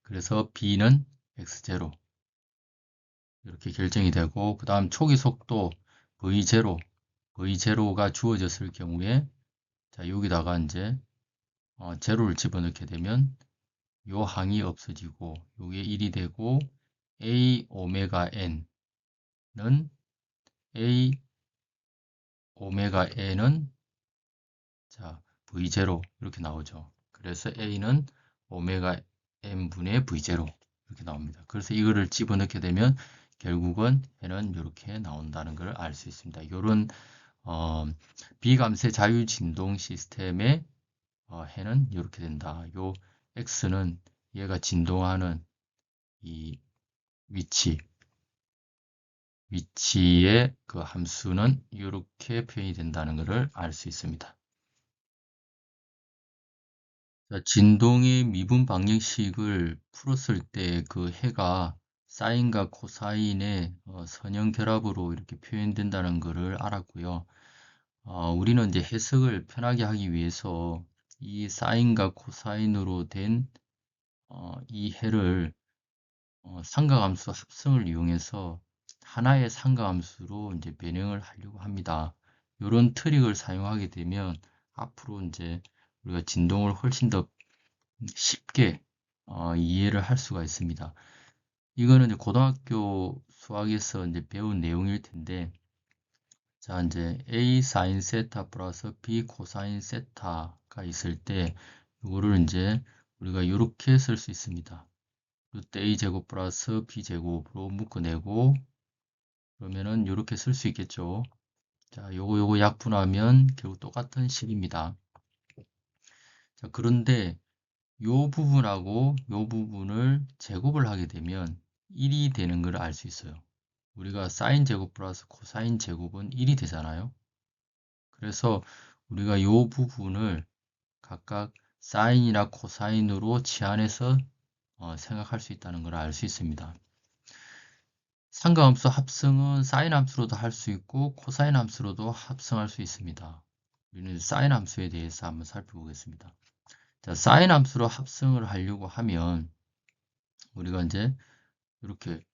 그래서 b는 x0 이렇게 결정이 되고 그 다음 초기 속도 v0가 주어졌을 경우에 자 여기다가 이제 제로를 집어넣게 되면 요 항이 없어지고 요게 1이 되고 a 오메가 n은 a 오메가 n은 자 v0 이렇게 나오죠. 그래서 a는 오메가 n분의 v0 이렇게 나옵니다. 그래서 이거를 집어넣게 되면 결국은 n은 이렇게 나온다는 걸 알 수 있습니다. 이런 비감세 자유진동 시스템의 해는 이렇게 된다. 요 x는 얘가 진동하는 이 위치의 그 함수는 이렇게 표현이 된다는 것을 알 수 있습니다. 진동의 미분 방정식을 풀었을 때 그 해가 사인과 코사인의 선형 결합으로 이렇게 표현된다는 것을 알았고요. 우리는 이제 해석을 편하게 하기 위해서 이 사인과 코사인으로 된 이 해를 상가함수 합성을 이용해서 하나의 상가함수로 이제 변형을 하려고 합니다. 이런 트릭을 사용하게 되면 앞으로 이제 우리가 진동을 훨씬 더 쉽게 이해를 할 수가 있습니다. 이거는 이제 고등학교 수학에서 이제 배운 내용일 텐데, 자, 이제 A 사인 세타 플러스 B 코사인 세타가 있을 때, 이거를 이제 우리가 이렇게 쓸 수 있습니다. 루트 A 제곱 플러스 B 제곱으로 묶어내고, 그러면은 이렇게 쓸 수 있겠죠. 자, 요거 약분하면 결국 똑같은 식입니다. 자, 그런데 요 부분하고 요 부분을 제곱을 하게 되면 1이 되는 걸 알 수 있어요. 우리가 사인 제곱 플러스 코사인 제곱은 1이 되잖아요. 그래서 우리가 요 부분을 각각 사인이나 코사인으로 치환해서 생각할 수 있다는 걸 알 수 있습니다. 상가함수 합성은 사인 함수로도 할 수 있고 코사인 함수로도 합성할 수 있습니다. 우리는 사인 함수에 대해서 한번 살펴보겠습니다. 자, 사인 함수로 합성을 하려고 하면 우리가 이제 이렇게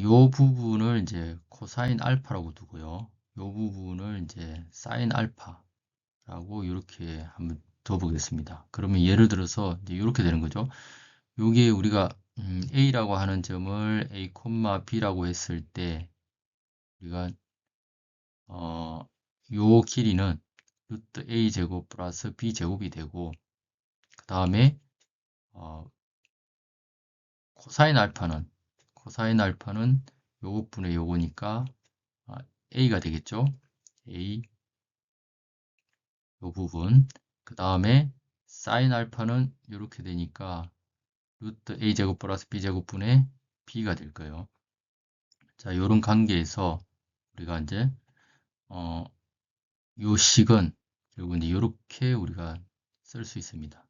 요 부분을 이제 코사인 알파라고 두고요. 요 부분을 이제 사인 알파라고 이렇게 한번 둬 보겠습니다. 그러면 예를 들어서 이제 이렇게 되는 거죠. 요게 우리가 A라고 하는 점을 A, B라고 했을 때 우리가 요 길이는 루트 A 제곱 플러스 B 제곱이 되고 그 다음에 코사인 알파는 요것분의 요거니까 A가 되겠죠. A 요 부분. 그 다음에 사인 알파는 이렇게 되니까 루트 A 제곱 플러스 B 제곱분의 B가 될 거예요. 자, 요런 관계에서 우리가 이제 요 식은 결국 이제 이렇게 우리가 쓸 수 있습니다.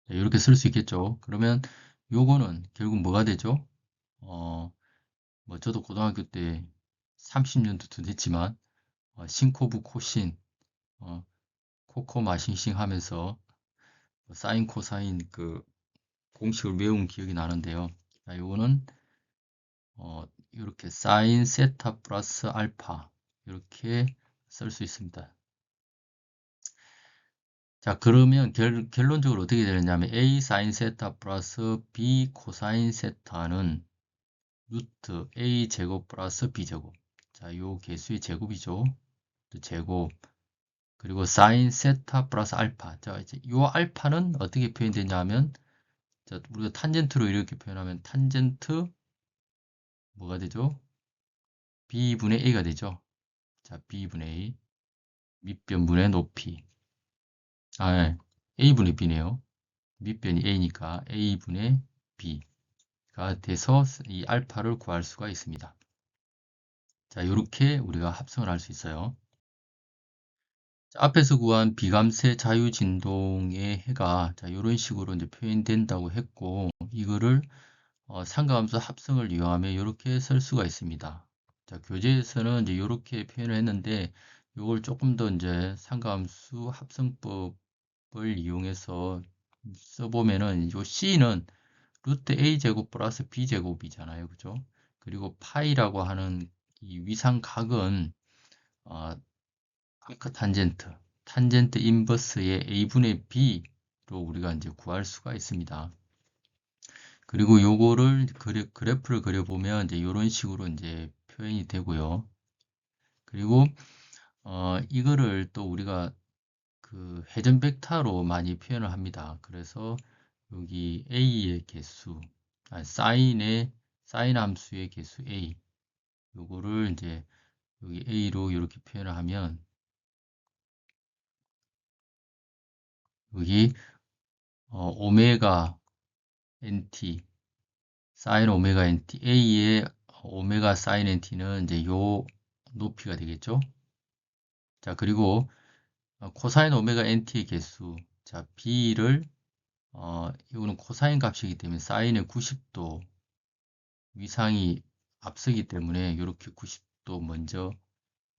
이렇게 쓸 수 있겠죠. 그러면 요거는 결국 뭐가 되죠? 뭐 저도 고등학교 때 30년도 됐지만 신코브 코신 코코 마싱싱 하면서 사인 코사인 그 공식을 외운 기억이 나는데요. 자, 요거는 이렇게 사인 세타 플러스 알파 이렇게 쓸 수 있습니다. 자, 그러면 결론적으로 어떻게 되느냐면 A 사인 세타 플러스 B 코사인 세타는 루트 A 제곱 플러스 B 제곱. 자, 요 개수의 제곱이죠. 제곱. 그리고 사인 세타 플러스 알파. 자, 이제 요 알파는 어떻게 표현되냐면 자, 우리가 탄젠트로 이렇게 표현하면 탄젠트 뭐가 되죠? B분의 A가 되죠. 자, B분의 A. 밑변분의 높이. 예. A분의 B네요. 밑변이 A니까 A분의 B가 돼서 이 알파를 구할 수가 있습니다. 자, 이렇게 우리가 합성을 할 수 있어요. 자, 앞에서 구한 비감세 자유진동의 해가 자, 이런 식으로 이제 표현된다고 했고 이거를 상가함수 합성을 이용하면 이렇게 쓸 수가 있습니다. 자, 교재에서는 이제 이렇게 표현을 했는데 이걸 조금 더 이제 상가함수 합성법을 이용해서 써보면은 이 C는 루트 A 제곱 플러스 B 제곱이잖아요. 그죠? 그리고 파이라고 하는 이 위상각은 아크 탄젠트 인버스의 A분의 B로 우리가 이제 구할 수가 있습니다. 그리고 요거를 그래프를 그려보면 이제 이런 식으로 이제 표현이 되고요. 그리고 이거를 또 우리가 그 회전 벡터로 많이 표현을 합니다. 그래서 여기 A의 개수, 사인 함수의 개수 A, 요거를 이제 여기 A로 이렇게 표현을 하면 여기 오메가 NT, 사인 오메가 NT, A의 오메가 사인 NT는 이제 요 높이가 되겠죠. 자, 그리고 코사인 오메가 NT의 개수, 자, B를 이거는 코사인 값이기 때문에 사인의 90도 위상이 앞서기 때문에 이렇게 90도 먼저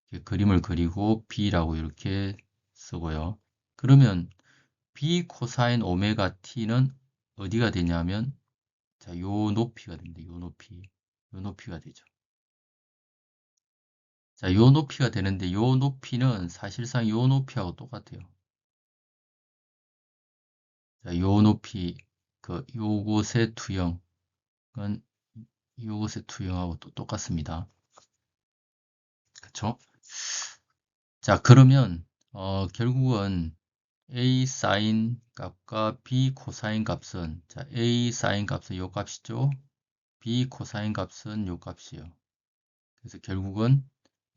이렇게 그림을 그리고 B라고 이렇게 쓰고요. 그러면 B 코사인 오메가 T는 어디가 되냐면 자, 요 높이가 됩니다. 요 높이가 되죠. 자, 요 높이가 되는데 요 높이는 사실상 요 높이하고 똑같아요. 자, 요 높이, 요곳의 투영은 요것의 투영하고 또 똑같습니다. 그쵸? 자, 그러면, 결국은 A 사인 값과 B 코사인 값은, 자, A 사인 값은 요 값이죠? B 코사인 값은 요 값이에요. 그래서 결국은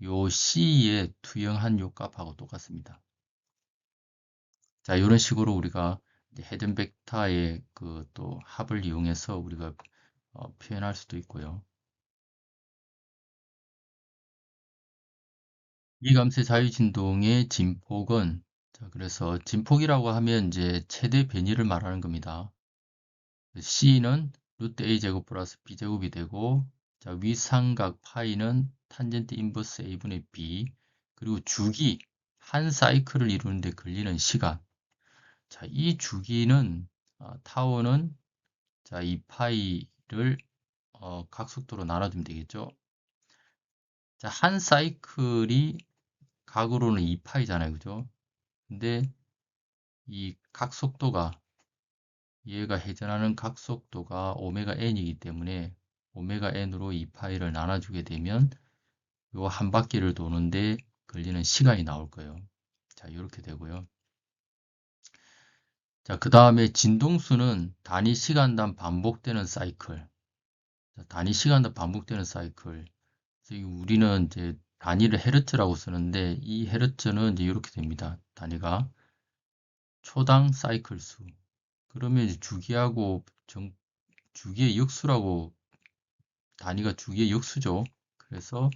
요 C의 투영한 요 값하고 똑같습니다. 자, 이런 식으로 우리가 헤든 벡터의 그 또 합을 이용해서 우리가 표현할 수도 있고요. 미감세 자유진동의 진폭은, 자, 그래서 진폭이라고 하면 이제 최대 변이를 말하는 겁니다. C는 루트 A제곱 플러스 B제곱이 되고, 자, 위삼각 파이는 탄젠트 인버스 A분의 B, 그리고 주기, 한 사이클을 이루는데 걸리는 시간. 자, 이 주기는, 타워는, 자, 이 파이를 각속도로 나눠주면 되겠죠. 자, 한 사이클이 각으로는 2파이잖아요. 그죠? 근데 이 각속도가, 얘가 회전하는 각속도가 오메가 n이기 때문에 오메가 n으로 2파이를 나눠주게 되면 요 한 바퀴를 도는데 걸리는 시간이 나올 거예요. 자, 이렇게 되고요. 자, 그 다음에 진동수는 단위 시간당 반복되는 사이클. 자, 단위 시간당 반복되는 사이클. 우리는 이제 단위를 헤르츠라고 쓰는데 이 헤르츠는 이제 이렇게 됩니다. 단위가 초당 사이클 수. 그러면 이제 주기하고 주기의 역수라고, 단위가 주기의 역수죠. 그래서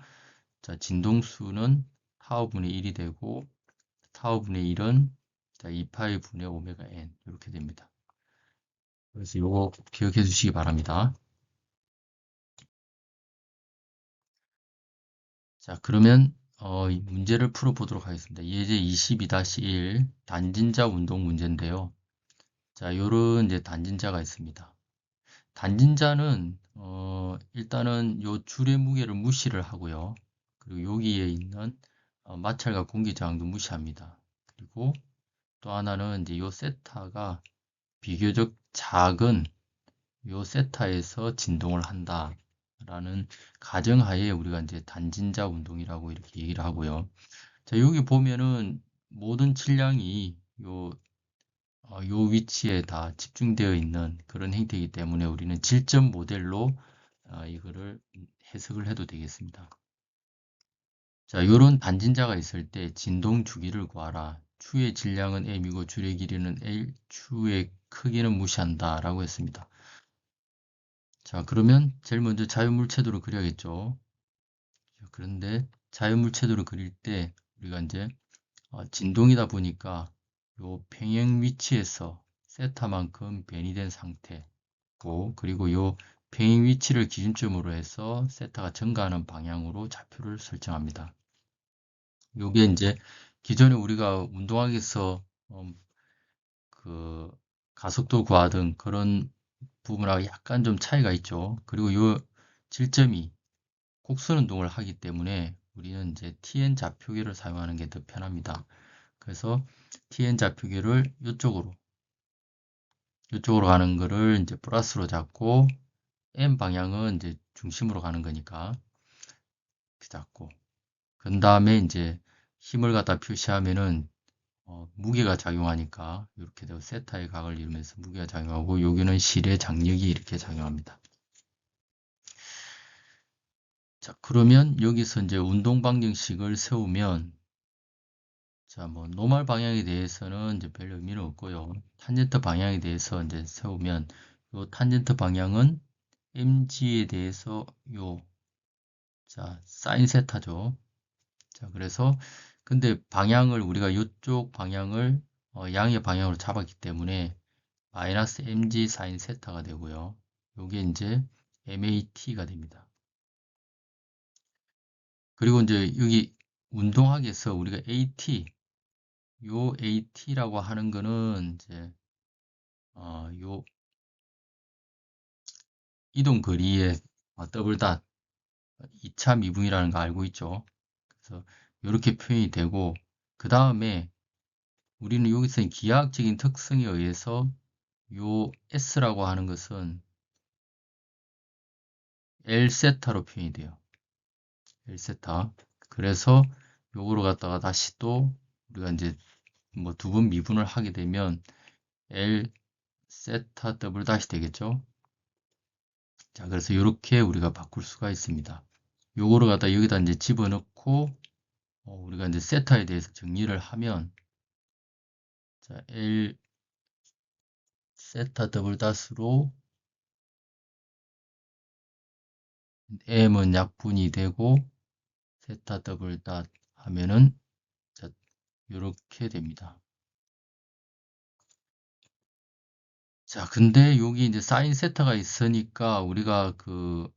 자, 진동수는 타워분의 1이 되고 타워분의 1은 자, 2파이 분의 오메가 n 이렇게 됩니다. 그래서 이거 꼭 기억해 주시기 바랍니다. 자, 그러면 이 문제를 풀어보도록 하겠습니다. 예제 22-1 단진자 운동 문제인데요. 자, 요런 이제 단진자가 있습니다. 단진자는 일단은 요 줄의 무게를 무시를 하고요. 그리고 여기에 있는 마찰과 공기 저항도 무시합니다. 그리고 또 하나는 이제 요 세타가 비교적 작은 요 세타에서 진동을 한다라는 가정하에 우리가 이제 단진자 운동이라고 이렇게 얘기를 하고요. 자, 여기 보면은 모든 질량이 요 위치에 다 집중되어 있는 그런 형태이기 때문에 우리는 질점 모델로 이거를 해석을 해도 되겠습니다. 자, 요런 단진자가 있을 때 진동 주기를 구하라. 추의 질량은 m이고 줄의 길이는 l, 추의 크기는 무시한다 라고 했습니다. 자, 그러면 제일 먼저 자유물체도를 그려야겠죠. 그런데 자유물체도를 그릴 때 우리가 이제 진동이다 보니까 요 평행 위치에서 세타만큼 변이된 상태고, 그리고 요 평행 위치를 기준점으로 해서 세타가 증가하는 방향으로 좌표를 설정합니다. 요게 이제 기존에 우리가 운동학에서 그 가속도 구하던 그런 부분하고 약간 좀 차이가 있죠. 그리고 요 질점이 곡선 운동을 하기 때문에 우리는 이제 TN 좌표계를 사용하는 게 더 편합니다. 그래서 TN 좌표계를 이쪽으로 가는 거를 이제 플러스로 잡고, M 방향은 이제 중심으로 가는 거니까 이렇게 잡고, 그 다음에 이제 힘을 갖다 표시하면은 무게가 작용하니까 이렇게 되고 세타의 각을 이루면서 무게가 작용하고, 여기는 실의 장력이 이렇게 작용합니다. 자, 그러면 여기서 이제 운동 방정식을 세우면, 자, 뭐 노멀 방향에 대해서는 이제 별 의미는 없고요. 탄젠트 방향에 대해서 이제 세우면, 요 탄젠트 방향은 mg에 대해서 자, 사인 세타죠. 자, 그래서 근데 방향을 우리가 이쪽 방향을 양의 방향으로 잡았기 때문에 마이너스 mg 사인 세타가 되고요. 요게 이제 mat가 됩니다. 그리고 이제 여기 운동학에서 우리가 요 at라고 하는 거는 이제 요 이동 거리의 더블 닷 2차 미분이라는 거 알고 있죠. 그래서 이렇게 표현이 되고, 그 다음에 우리는 여기서 기하학적인 특성에 의해서 요 S라고 하는 것은 L 세타로 표현이 돼요. L 세타. 그래서 요거로 갖다가 다시 또 우리가 이제 뭐 두 번 미분을 하게 되면 L 세타 더블 다시 되겠죠. 자, 그래서 이렇게 우리가 바꿀 수가 있습니다. 요거를 갖다 여기다 이제 집어넣고 우리가 이제 세타에 대해서 정리를 하면 자, L 세타 더블 닷으로 M은 약분이 되고 세타 더블 닷 하면은 자, 이렇게 됩니다. 자, 근데 여기 이제 사인 세타가 있으니까 우리가 그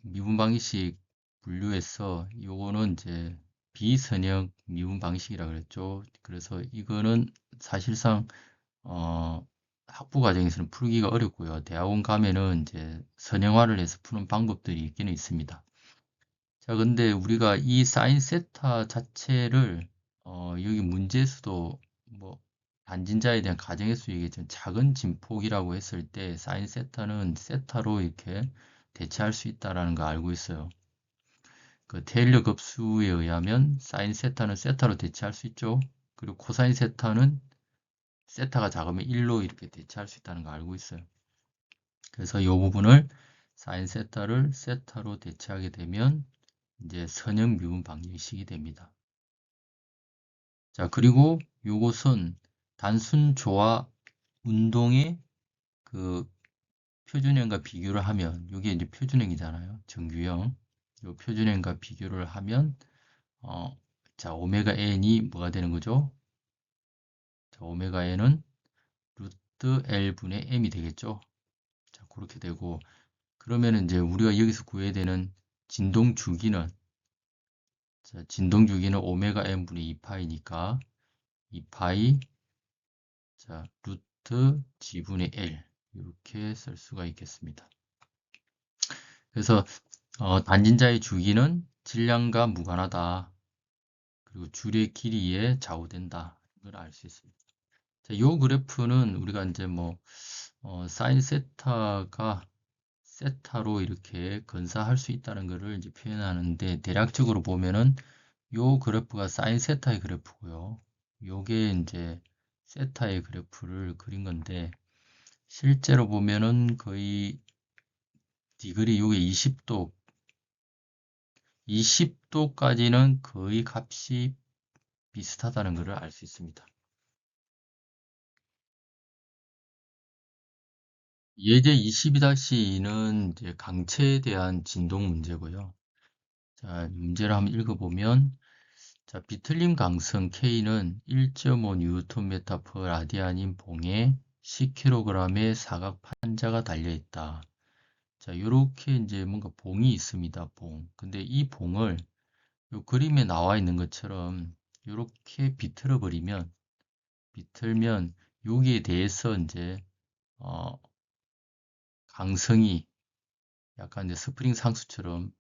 미분 방식 분류에서 요거는 이제 비선형 미분 방식이라 그랬죠. 그래서 이거는 사실상 학부 과정에서는 풀기가 어렵고요. 대학원 가면은 이제 선형화를 해서 푸는 방법들이 있기는 있습니다. 자, 근데 우리가 이 사인 세타 자체를 여기 문제에서도 뭐 단진자에 대한 가정의 수 얘기했지만 작은 진폭이라고 했을 때 사인 세타는 세타로 이렇게 대체할 수 있다라는 거 알고 있어요. 그 테일러 급수에 의하면 사인 세타는 세타로 대체할 수 있죠. 그리고 코사인 세타는 세타가 작으면 1로 이렇게 대체할 수 있다는 거 알고 있어요. 그래서 이 부분을 사인 세타를 세타로 대체하게 되면 이제 선형 미분 방정식이 됩니다. 자, 그리고 요것은 단순 조화 운동의 그 표준형과 비교를 하면 이게 이제 표준형이잖아요. 정규형. 요 표준형과 비교를 하면 자, 오메가 n이 뭐가 되는 거죠? 자, 오메가 n은 루트 L분의 M이 되겠죠? 자, 그렇게 되고 그러면 이제 우리가 여기서 구해야 되는 진동 주기는 자, 진동 주기는 오메가 n분의 2파이니까 2파이 자, 루트 G분의 L 이렇게 쓸 수가 있겠습니다. 그래서 단진자의 주기는 질량과 무관하다. 그리고 줄의 길이에 좌우된다. 이걸 알 수 있습니다. 자, 이 그래프는 우리가 이제 뭐 사인 세타가 세타로 이렇게 건사할 수 있다는 것을 이제 표현하는데 대략적으로 보면은 요 그래프가 사인 세타의 그래프고요. 요게 이제 세타의 그래프를 그린 건데 실제로 보면은 거의 디그리 요게 20도까지는 거의 값이 비슷하다는 것을 알 수 있습니다. 예제 22-2는 이제 강체에 대한 진동 문제고요. 자, 문제를 한번 읽어보면 자, 비틀림 강성 K는 1.5 뉴턴메타 퍼 라디안인 봉에 10kg의 사각 판자가 달려 있다. 자, 요렇게 이제 뭔가 봉이 있습니다. 봉. 근데 이 봉을 요 그림에 나와 있는 것처럼 요렇게 비틀면 여기에 대해서 이제 어, 강성이 약간 이제 스프링 상수처럼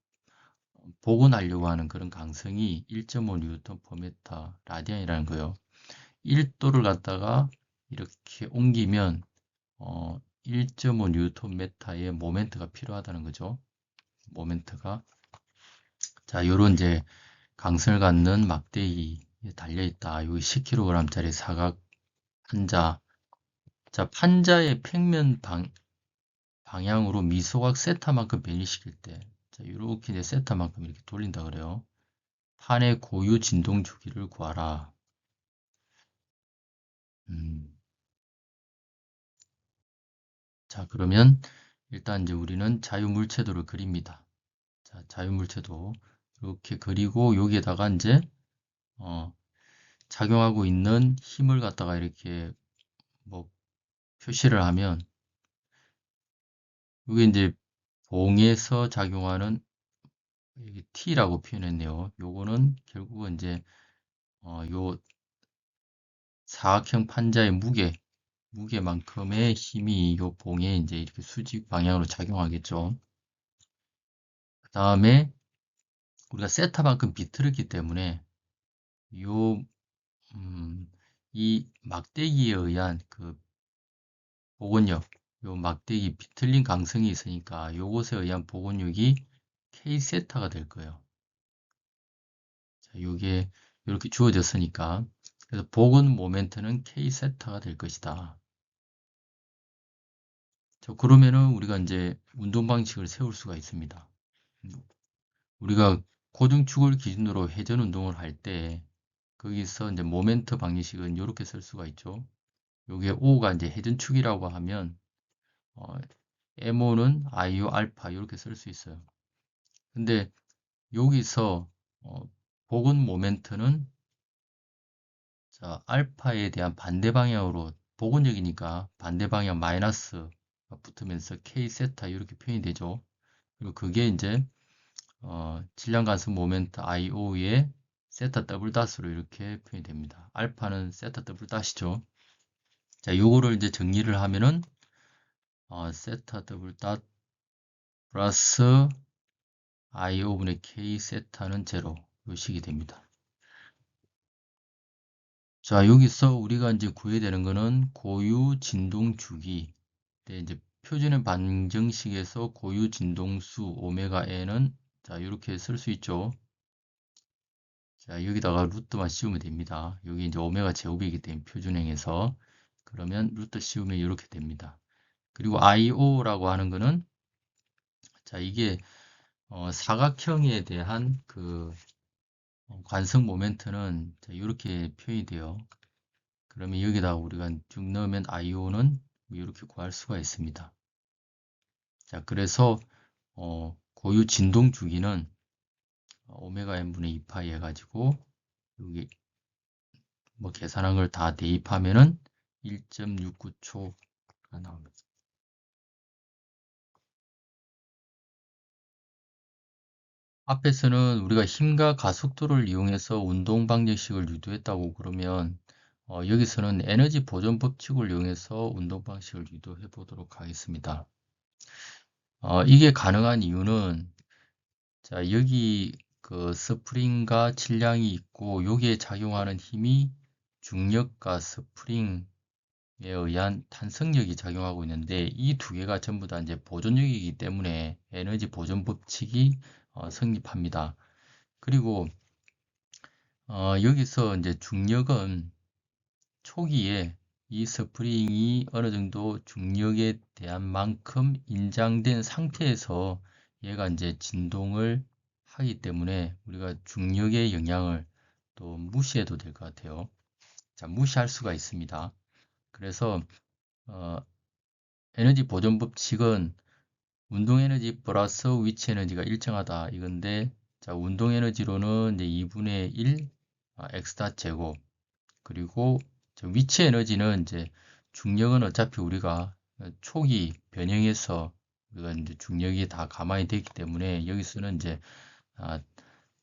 복원하려고 하는 그런 강성이 1.5 뉴턴 퍼 메타 라디안이라는 거예요. 1도를 갖다가 이렇게 옮기면 1.5 뉴턴 메타의 모멘트가 필요하다는 거죠. 모멘트가 자, 요런 이제 강성을 갖는 막대기에 달려 있다. 여기 10kg짜리 사각 판자. 자, 판자의 평면 방향으로 미소각 세타만큼 변이시킬 때, 자, 이렇게 이제 세타만큼 이렇게 돌린다 그래요. 판의 고유 진동 주기를 구하라. 자, 그러면 일단 이제 우리는 자유물체도를 그립니다. 자, 자유물체도 이렇게 그리고 여기에다가 이제 작용하고 있는 힘을 갖다가 이렇게 뭐 표시를 하면 이게 이제 봉에서 작용하는 T라고 표현했네요. 요거는 결국은 이제 요 사각형 판자의 무게만큼의 힘이 요 봉에 이제 이렇게 수직 방향으로 작용하겠죠. 그 다음에 우리가 세타만큼 비틀었기 때문에 요 이 막대기에 의한 그 복원력, 요 막대기 비틀린 강성이 있으니까 요것에 의한 복원력이 K세타가 될 거예요. 자, 요게 이렇게 주어졌으니까 그래서 복원 모멘트는 K세타가 될 것이다. 자, 그러면은 우리가 이제 운동 방식을 세울 수가 있습니다. 우리가 고정축을 기준으로 회전 운동을 할 때 거기서 이제 모멘트 방정식은 이렇게 쓸 수가 있죠. 요게 O가 이제 회전축이라고 하면 MO는 IO 알파 이렇게 쓸 수 있어요. 근데 여기서 복원 모멘트는 자, 알파에 대한 반대 방향으로 복원력이니까 반대 방향 마이너스가 붙으면서 K 세타 이렇게 표현이 되죠. 그리고 그게 이제 질량 간섭 모멘트 IO의 세타 더블 닷으로 이렇게 표현이 됩니다. 알파는 세타 더블 닷이죠. 자, 요거를 이제 정리를 하면은 세타 더블 닷 플러스 IO분의 K 세타는 제로 요 식이 됩니다. 자, 여기서 우리가 이제 구해야 되는 거는 고유 진동 주기. 네, 이제 표준의 방정식에서 고유 진동수 오메가 n은 자, 이렇게 쓸 수 있죠. 자, 여기다가 루트만 씌우면 됩니다. 여기 이제 오메가 제곱이기 때문에 표준행에서 그러면 루트 씌우면 이렇게 됩니다. 그리고 IO라고 하는 거는 자, 이게 사각형에 대한 그 관성 모멘트는 자, 이렇게 표현이 돼요. 그러면 여기다가 우리가 쭉 넣으면 IO는 이렇게 구할 수가 있습니다. 자, 그래서 고유 진동 주기는 오메가 n분의 2파이 해가지고 여기 뭐 계산한 걸 다 대입하면은 1.69초가 나옵니다. 앞에서는 우리가 힘과 가속도를 이용해서 운동 방정식을 유도했다고 그러면 여기서는 에너지 보존 법칙을 이용해서 운동 방식을 유도해 보도록 하겠습니다. 이게 가능한 이유는 자, 여기 그 스프링과 질량이 있고 여기에 작용하는 힘이 중력과 스프링에 의한 탄성력이 작용하고 있는데 이 두 개가 전부 다 이제 보존력이기 때문에 에너지 보존 법칙이 성립합니다. 그리고 여기서 이제 중력은 초기에 이 스프링이 어느 정도 중력에 대한 만큼 인장된 상태에서 얘가 이제 진동을 하기 때문에 우리가 중력의 영향을 또 무시해도 될 것 같아요. 자, 무시할 수가 있습니다. 그래서 에너지 보존 법칙은 운동 에너지 플러스 위치 에너지가 일정하다 이건데 자, 운동 에너지로는 이제 2분의 1 엑스타 제곱 그리고 위치 에너지는 이제 중력은 어차피 우리가 초기 변형해서 우리가 이제 중력이 다 가만히 되기 때문에 여기서는 이제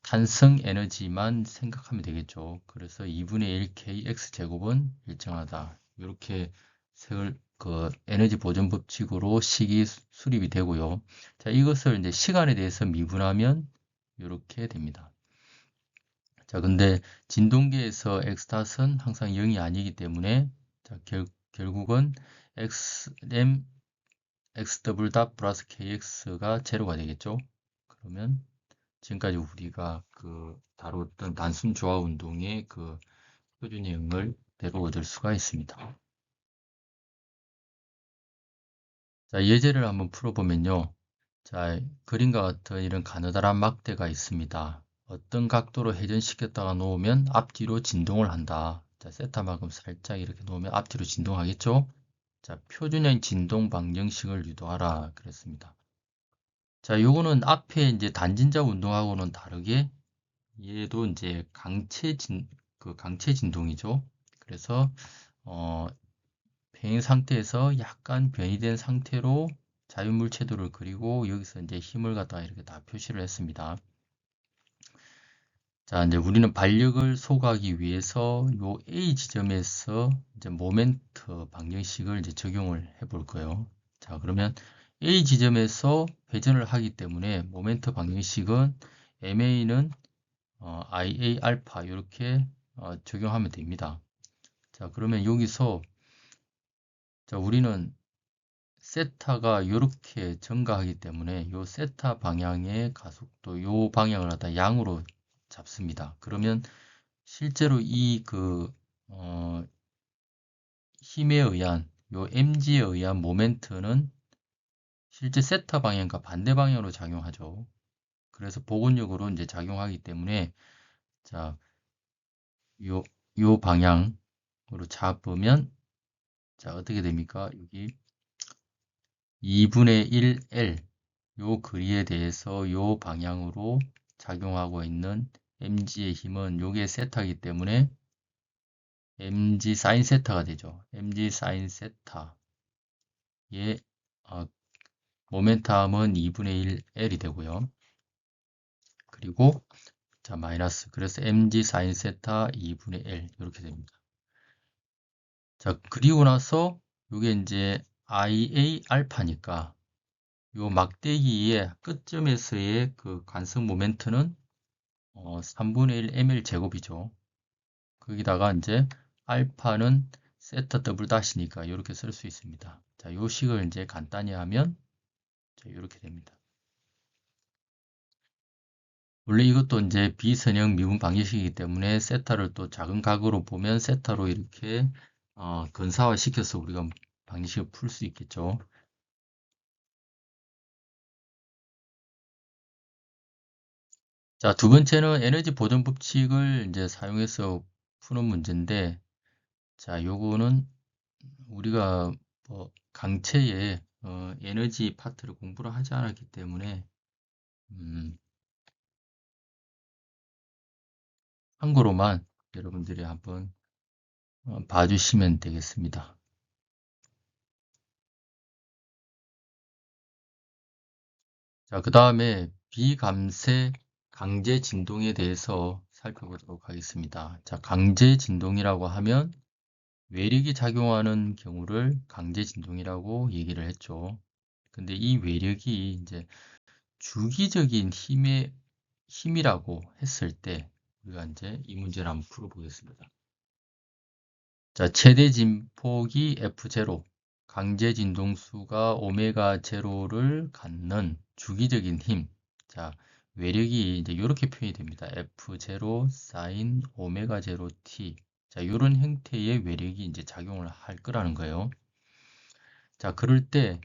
탄성 에너지만 생각하면 되겠죠. 그래서 2분의 1 kx 제곱은 일정하다. 이렇게 그 에너지 보존 법칙으로 식이 수립이 되고요. 자, 이것을 이제 시간에 대해서 미분하면 이렇게 됩니다. 자, 근데 진동계에서 x탓은 항상 0이 아니기 때문에 자, 결국은 xm x 더블 닷 플러스 kx가 제로가 되겠죠. 그러면 지금까지 우리가 그 다뤘던 단순 조화 운동의 그 표준형을 대로 얻을 수가 있습니다. 자, 예제를 한번 풀어보면요. 자, 그림과 같은 이런 가느다란 막대가 있습니다. 어떤 각도로 회전시켰다가 놓으면 앞뒤로 진동을 한다. 자, 세타만큼 살짝 이렇게 놓으면 앞뒤로 진동하겠죠? 자, 표준형 진동 방정식을 유도하라 그랬습니다. 자, 요거는 앞에 이제 단진자 운동하고는 다르게 얘도 이제 강체 진동이죠. 그래서 변형 상태에서 약간 변이된 상태로 자유물체도를 그리고 여기서 이제 힘을 갖다가 이렇게 다 표시를 했습니다. 자, 이제 우리는 반력을 소거하기 위해서 요 A 지점에서 이제 모멘트 방정식을 이제 적용을 해 볼 거예요. 자, 그러면 A 지점에서 회전을 하기 때문에 모멘트 방정식은 MA는 IA 알파 이렇게 적용하면 됩니다. 자, 그러면 여기서 자, 우리는 세타가 이렇게 증가하기 때문에 요 세타 방향의 가속도 요 방향을 갖다 양으로 잡습니다. 그러면 실제로 힘에 의한 요 mg에 의한 모멘트는 실제 세타 방향과 반대 방향으로 작용하죠. 그래서 복원력으로 이제 작용하기 때문에 자, 요 방향으로 잡으면 자, 어떻게 됩니까? 여기 2분의 1L 요 거리에 대해서 요 방향으로 작용하고 있는 mg의 힘은 요게 세타이기 때문에 mg 사인 세타가 되죠. mg 사인 세타의 모멘텀은 2분의 1L이 되고요. 그리고 자 마이너스 그래서 mg 사인 세타 2분의 L 이렇게 됩니다. 자 그리고 나서 요게 이제 IA 알파니까 요 막대기의 끝점에서의 그 관성 모멘트는 3분의 1 ml 제곱이죠. 거기다가 이제 알파는 세타 더블 다시니까 이렇게 쓸 수 있습니다. 자, 요 식을 이제 간단히 하면 자, 이렇게 됩니다. 원래 이것도 이제 비선형 미분 방정식이기 때문에 세타를 또 작은 각으로 보면 세타로 이렇게 근사화 시켜서 우리가 방정식을 풀 수 있겠죠. 자, 두 번째는 에너지 보존 법칙을 이제 사용해서 푸는 문제인데, 자, 요거는 우리가 강체의 에너지 파트를 공부를 하지 않았기 때문에 참고로만 여러분들이 한번 봐주시면 되겠습니다. 자, 그 다음에 비감쇄 강제 진동에 대해서 살펴보도록 하겠습니다. 자, 강제 진동이라고 하면 외력이 작용하는 경우를 강제 진동이라고 얘기를 했죠. 근데 이 외력이 이제 주기적인 힘이라고 했을 때 우리가 이제 이 문제를 한번 풀어보겠습니다. 자, 최대 진폭이 F0, 강제 진동수가 오메가 제로를 갖는 주기적인 힘. 자, 외력이 이제 이렇게 표현이 됩니다. F0 사인 오메가 제로 T. 자, 이런 형태의 외력이 이제 작용을 할 거라는 거예요. 자, 그럴 때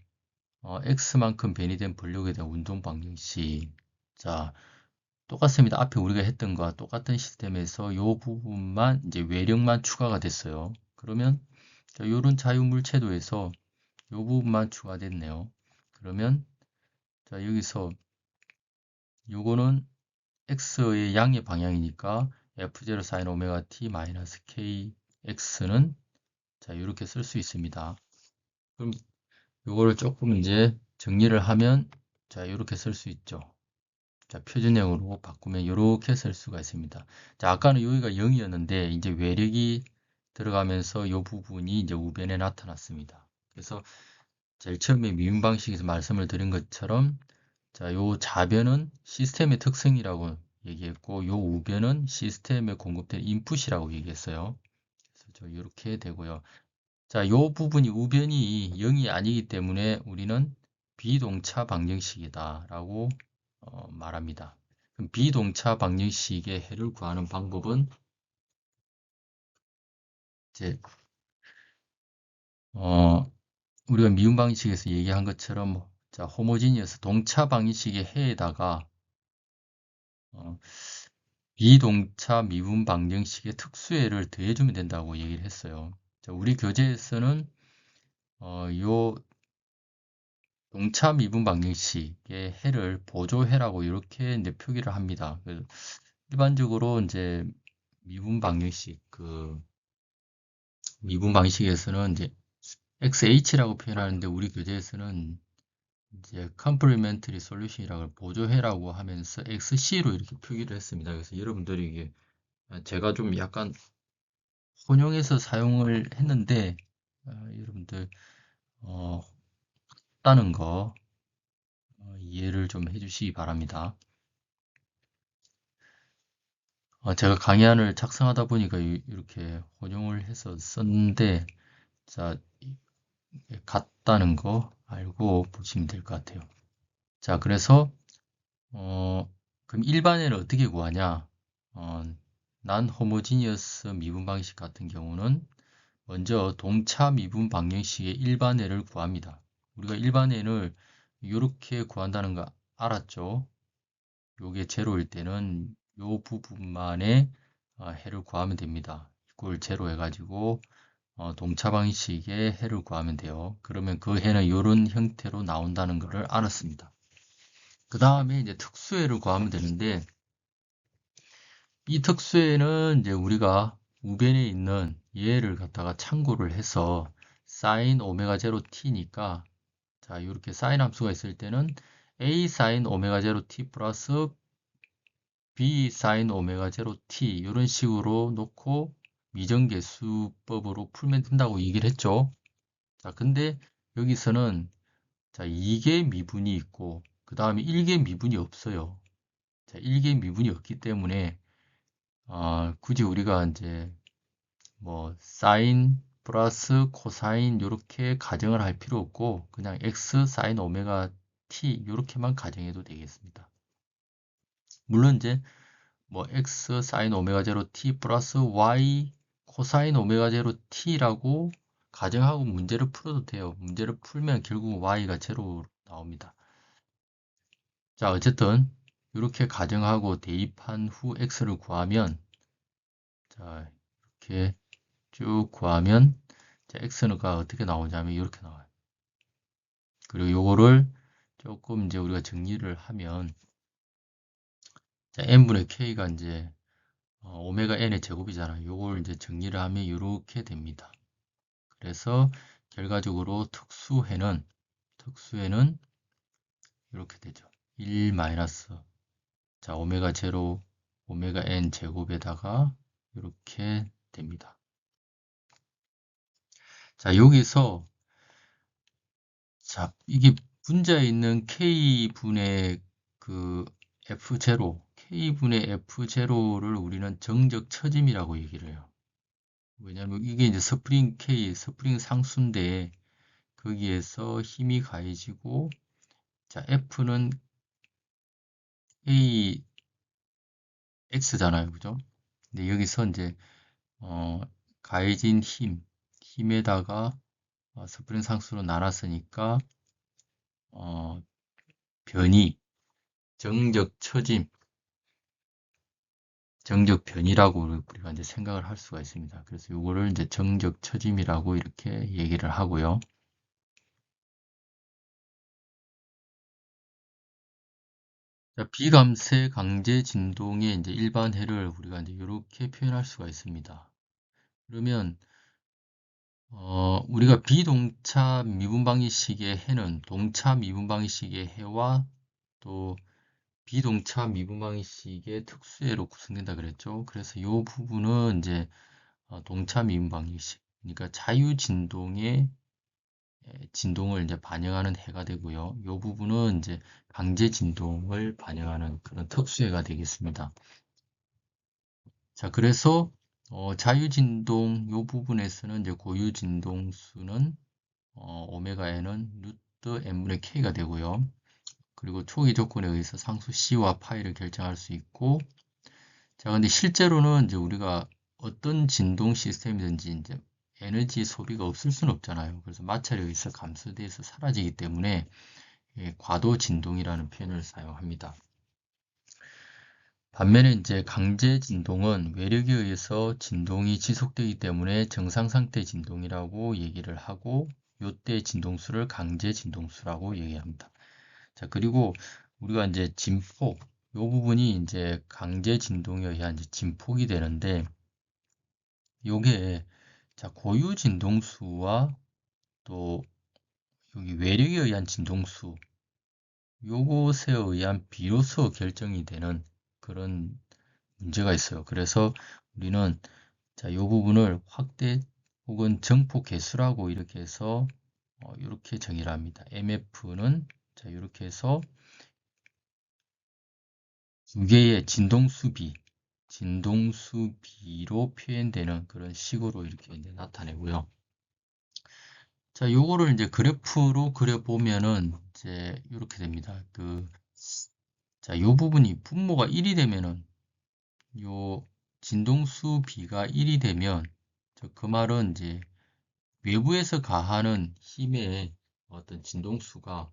X만큼 변이된 볼륨에 대한 운동 방정식. 자, 똑같습니다. 앞에 우리가 했던 거와 똑같은 시스템에서 이 부분만 이제 외력만 추가가 됐어요. 그러면 이런 자유물체도에서 이 부분만 추가됐네요. 그러면 자 여기서 요거는 x의 양의 방향이니까 f0 sin 오메가 t 마이너스 kx는 자 이렇게 쓸 수 있습니다. 그럼 요거를 조금 이제 정리를 하면 자 이렇게 쓸 수 있죠. 자, 표준형으로 바꾸면 이렇게 쓸 수가 있습니다. 자, 아까는 여기가 0이었는데 이제 외력이 들어가면서 이 부분이 이제 우변에 나타났습니다. 그래서 제일 처음에 미분 방식에서 말씀을 드린 것처럼 자, 요 좌변은 시스템의 특성이라고 얘기했고 요 우변은 시스템에 공급된 인풋이라고 얘기했어요. 그래서 이렇게 되고요. 자, 요 부분이 우변이 0이 아니기 때문에 우리는 비동차 방정식이다라고 말합니다. 그럼 비동차 방정식의 해를 구하는 방법은 이제 우리가 미분 방식에서 얘기한 것처럼 자, 호모지니어스 동차 방정식의 해에다가 비동차 미분 방정식의 특수해를 더해주면 된다고 얘기를 했어요. 자, 우리 교재에서는 요 동차 미분 방정식의 해를 보조해라고 이렇게 이제 표기를 합니다. 일반적으로 이제 미분 방정식 미분 방식에서는 이제 XH라고 표현하는데 우리 교재에서는 이제 Complementary Solution이라고 보조해라고 하면서 XC로 이렇게 표기를 했습니다. 그래서 여러분들이 이게 제가 좀 약간 혼용해서 사용을 했는데 여러분들 다는 거 이해를 좀 해주시기 바랍니다. 제가 강의안을 작성하다 보니까 이렇게 혼용을 해서 썼는데 자 같다는 거 알고 보시면 될 것 같아요. 자, 그래서 그럼 일반해를 어떻게 구하냐? 난 호모지니어스 미분 방식 같은 경우는 먼저 동차 미분 방정식의 일반해를 구합니다. 우리가 일반해를 이렇게 구한다는 거 알았죠? 요게 제로일 때는 요 부분만의 해를 구하면 됩니다. 이걸 제로 해가지고 동차 방식의 해를 구하면 돼요. 그러면 그 해는 이런 형태로 나온다는 것을 알았습니다. 그 다음에 이제 특수해를 구하면 되는데 이 특수해는 이제 우리가 우변에 있는 얘를 갖다가 참고를 해서 sin 오메가 제로 t니까 자 이렇게 sin 함수가 있을 때는 a sin 오메가 제로 t 플러스 b sin 오메가 제로 t 이런 식으로 놓고 미정계수법으로 풀면 된다고 얘기를 했죠. 자 근데 여기서는 자 2개 미분이 있고 그 다음에 1개 미분이 없어요. 자 1개 미분이 없기 때문에 굳이 우리가 이제 뭐 사인 플러스 코사인 이렇게 가정을 할 필요 없고 그냥 x 사인 오메가 t 이렇게만 가정해도 되겠습니다. 물론 이제 뭐 x 사인 오메가 제로 t 플러스 y 코사인 오메가 제로 t라고 가정하고 문제를 풀어도 돼요. 문제를 풀면 결국 y가 제로 나옵니다. 자 어쨌든 이렇게 가정하고 대입한 후 x를 구하면 자 이렇게 쭉 구하면 자, x가 어떻게 나오냐면 이렇게 나와요. 그리고 요거를 조금 이제 우리가 정리를 하면 자, n분의 k가 이제 오메가 n의 제곱이잖아요. 요걸 이제 정리를 하면 이렇게 됩니다. 그래서 결과적으로 특수해는 이렇게 되죠. 1 마이너스 자 오메가 제로 오메가 n 제곱에다가 이렇게 됩니다. 자 여기서 자, 이게 분자에 있는 K분의 그 F0, K분의 F0를 우리는 정적 처짐이라고 얘기를 해요. 왜냐하면 이게 이제 스프링 K, 스프링 상수인데 거기에서 힘이 가해지고 자, F는 A, X잖아요. 그죠? 근데 여기서 이제 가해진 힘에다가 스프링 상수로 나눴으니까 변이, 정적 처짐, 정적 변이라고 우리가 이제 생각을 할 수가 있습니다. 그래서 이거를 이제 정적 처짐이라고 이렇게 얘기를 하고요. 자, 비감쇄 강제 진동의 이제 일반해를 우리가 이제 이렇게 표현할 수가 있습니다. 그러면 우리가 비동차 미분 방정식의 해는 동차 미분 방정식의 해와 또 비동차 미분 방정식의 특수해로 구성된다 그랬죠. 그래서 이 부분은 이제 동차 미분 방정식, 그러니까 자유 진동의 진동을 이제 반영하는 해가 되고요. 이 부분은 이제 강제 진동을 반영하는 그런 특수해가 되겠습니다. 자, 그래서 자유 진동 이 부분에서는 이제 고유 진동수는 오메가 n은 루트 n분의 k가 되고요. 그리고 초기 조건에 의해서 상수 c와 파이를 결정할 수 있고, 자, 근데 실제로는 이제 우리가 어떤 진동 시스템이든지 이제 에너지 소비가 없을 수는 없잖아요. 그래서 마찰에 의해서 감소돼서 사라지기 때문에 과도 진동이라는 표현을 사용합니다. 반면에 이제 강제 진동은 외력에 의해서 진동이 지속되기 때문에 정상 상태 진동이라고 얘기를 하고 요때 진동수를 강제 진동수라고 얘기합니다. 자, 그리고 우리가 이제 진폭 요 부분이 이제 강제 진동에 의한 이제 진폭이 되는데 요게 자, 고유 진동수와 또 여기 외력에 의한 진동수 요것에 의한 비로소 결정이 되는 그런 문제가 있어요. 그래서 우리는 자, 이 부분을 확대 혹은 정폭 개수라고 이렇게 해서 이렇게 정의를 합니다. MF는 자, 이렇게 해서 두 개의 진동수비로 표현되는 그런 식으로 이렇게 이제 나타내고요. 자, 요거를 이제 그래프로 그려보면은 이제 이렇게 됩니다. 자, 요 부분이 분모가 1이 되면은 요 진동수 B가 1이 되면 그 말은 이제 외부에서 가하는 힘의 어떤 진동수가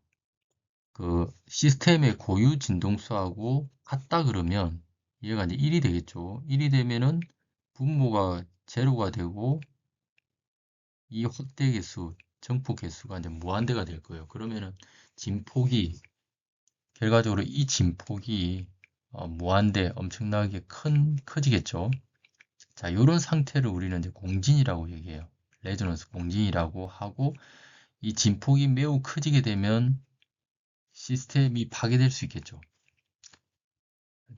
그 시스템의 고유 진동수하고 같다 그러면 얘가 이제 1이 되겠죠. 1이 되면은 분모가 제로가 되고 이 확대 개수, 정폭 개수가 이제 무한대가 될 거예요. 그러면은 진폭이 결과적으로 이 진폭이 무한대 엄청나게 커지겠죠. 자, 이런 상태를 우리는 이제 공진이라고 얘기해요. 레조넌스 공진이라고 하고 이 진폭이 매우 커지게 되면 시스템이 파괴될 수 있겠죠.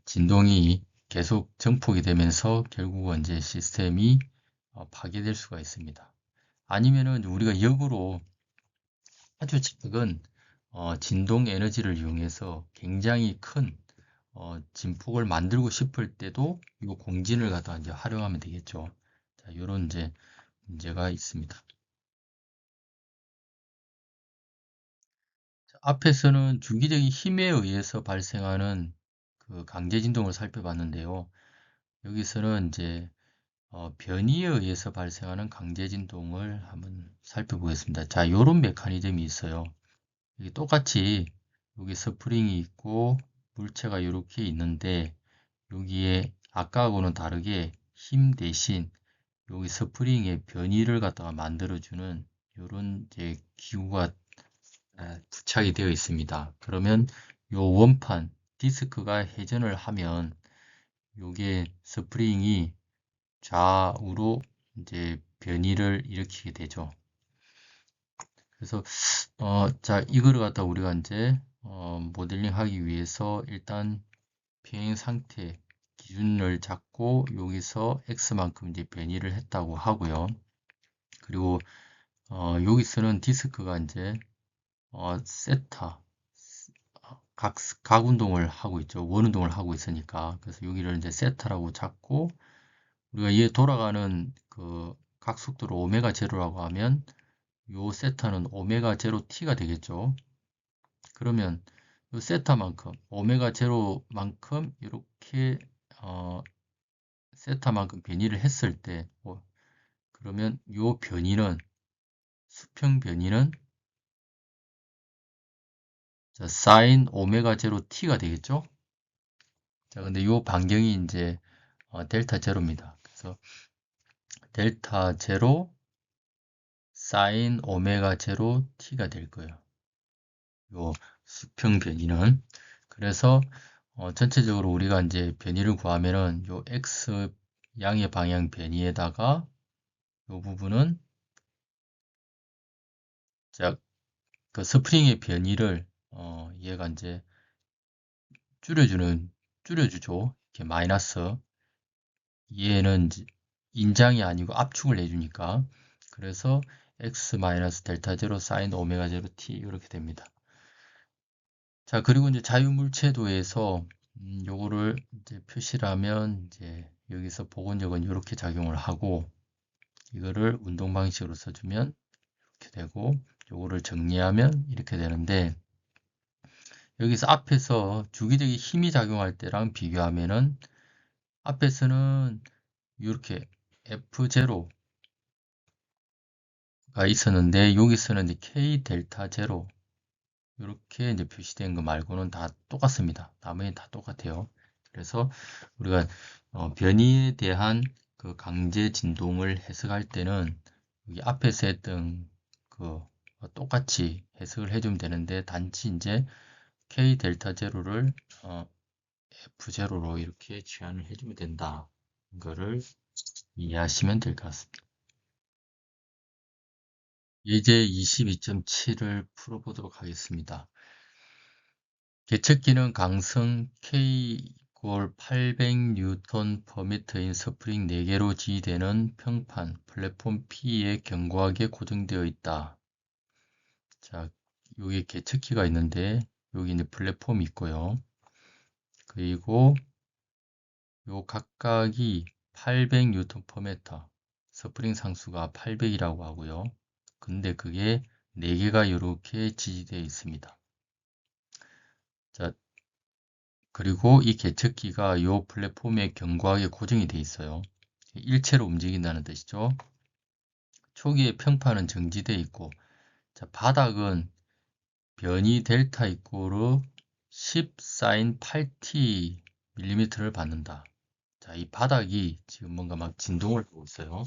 진동이 계속 증폭이 되면서 결국은 이제 시스템이 파괴될 수가 있습니다. 아니면은 우리가 역으로 아주 작은 진동 에너지를 이용해서 굉장히 큰 진폭을 만들고 싶을 때도 이 공진을 갖다 이제 활용하면 되겠죠. 자, 이런 이제 문제가 있습니다. 자, 앞에서는 주기적인 힘에 의해서 발생하는 그 강제 진동을 살펴봤는데요. 여기서는 이제 변이에 의해서 발생하는 강제 진동을 한번 살펴보겠습니다. 자, 이런 메커니즘이 있어요. 여기 똑같이 여기 스프링이 있고 물체가 이렇게 있는데 여기에 아까하고는 다르게 힘 대신 여기 스프링의 변이를 갖다가 만들어주는 이런 이제 기구가 부착이 되어 있습니다. 그러면 요 원판 디스크가 회전을 하면 요게 스프링이 좌우로 이제 변이를 일으키게 되죠. 그래서 자, 이거를 갖다 우리가 이제 모델링 하기 위해서 일단 비행 상태 기준을 잡고 여기서 x만큼 이제 변이를 했다고 하고요. 그리고 여기서는 디스크가 이제 세타 각 운동을 하고 있죠. 원 운동을 하고 있으니까. 그래서 여기를 이제 세타라고 잡고 우리가 얘 돌아가는 그 각속도를 오메가 제로라고 하면 요 세타는 오메가 제로 t가 되겠죠. 그러면 요 세타만큼 오메가 제로만큼 이렇게 세타만큼 변이를 했을 때 그러면 요 변이는 수평 변이는 자, 사인 오메가 제로 t가 되겠죠. 자, 근데 요 반경이 이제 델타 제로입니다. 그래서 델타 제로 사인 오메가 제로 t가 될 거예요. 요 수평 변이는. 그래서 전체적으로 우리가 이제 변이를 구하면은 요 x 양의 방향 변이에다가 요 부분은 자, 그 스프링의 변이를 얘가 이제 줄여주죠. 이렇게 마이너스. 얘는 인장이 아니고 압축을 해주니까. 그래서 x 마이너스 델타 제로 사인 오메가 제로 t 이렇게 됩니다. 자, 그리고 이제 자유물체도에서 요거를 이제 표시를 하면 이제 여기서 복원력은 이렇게 작용을 하고 이거를 운동 방식으로 써주면 이렇게 되고 요거를 정리하면 이렇게 되는데 여기서 앞에서 주기적인 힘이 작용할 때랑 비교하면은 앞에서는 이렇게 F0가 있었는데 여기서는 이제 K 델타 제로 이렇게 이제 표시된 거 말고는 다 똑같습니다. 나머지는 다 똑같아요. 그래서 우리가 변이에 대한 그 강제 진동을 해석할 때는 여기 앞에서 했던 그 똑같이 해석을 해주면 되는데 단지 이제 K 델타 제로를 F0로 이렇게 취한을 해주면 된다. 이거를 이해하시면 될 것 같습니다. 예제 22.7을 풀어보도록 하겠습니다. 계측기는 강성 K 꼴 800Nm/m인 스프링 4개로 지휘되는 평판 플랫폼 P에 견고하게 고정되어 있다. 자, 여기 계측기가 있는데 여기 이제 플랫폼이 있고요. 그리고 요 각각이 800Nm/m 스프링 상수가 800이라고 하고요. 그 근데 그게 4개가 이렇게 지지되어 있습니다. 자, 그리고 이 개척기가 이 플랫폼에 견고하게 고정이 되어 있어요. 일체로 움직인다는 뜻이죠. 초기에 평판은 정지되어 있고, 자, 바닥은 변이 델타 이꼬르 10 사인 8t mm를 받는다. 자, 이 바닥이 지금 뭔가 막 진동을 하고 있어요.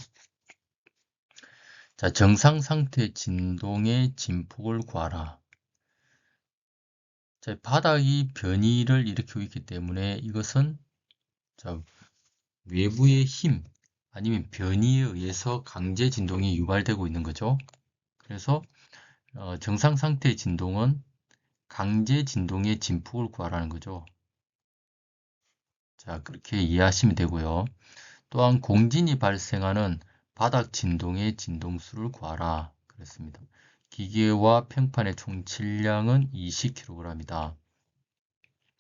자, 정상 상태 진동의 진폭을 구하라. 자, 바닥이 변이를 일으키고 있기 때문에 이것은 자, 외부의 힘 아니면 변이에 의해서 강제 진동이 유발되고 있는 거죠. 그래서 정상 상태의 진동은 강제 진동의 진폭을 구하라는 거죠. 자, 그렇게 이해하시면 되고요. 또한 공진이 발생하는 바닥 진동의 진동수를 구하라. 그랬습니다. 기계와 평판의 총 질량은 20kg이다.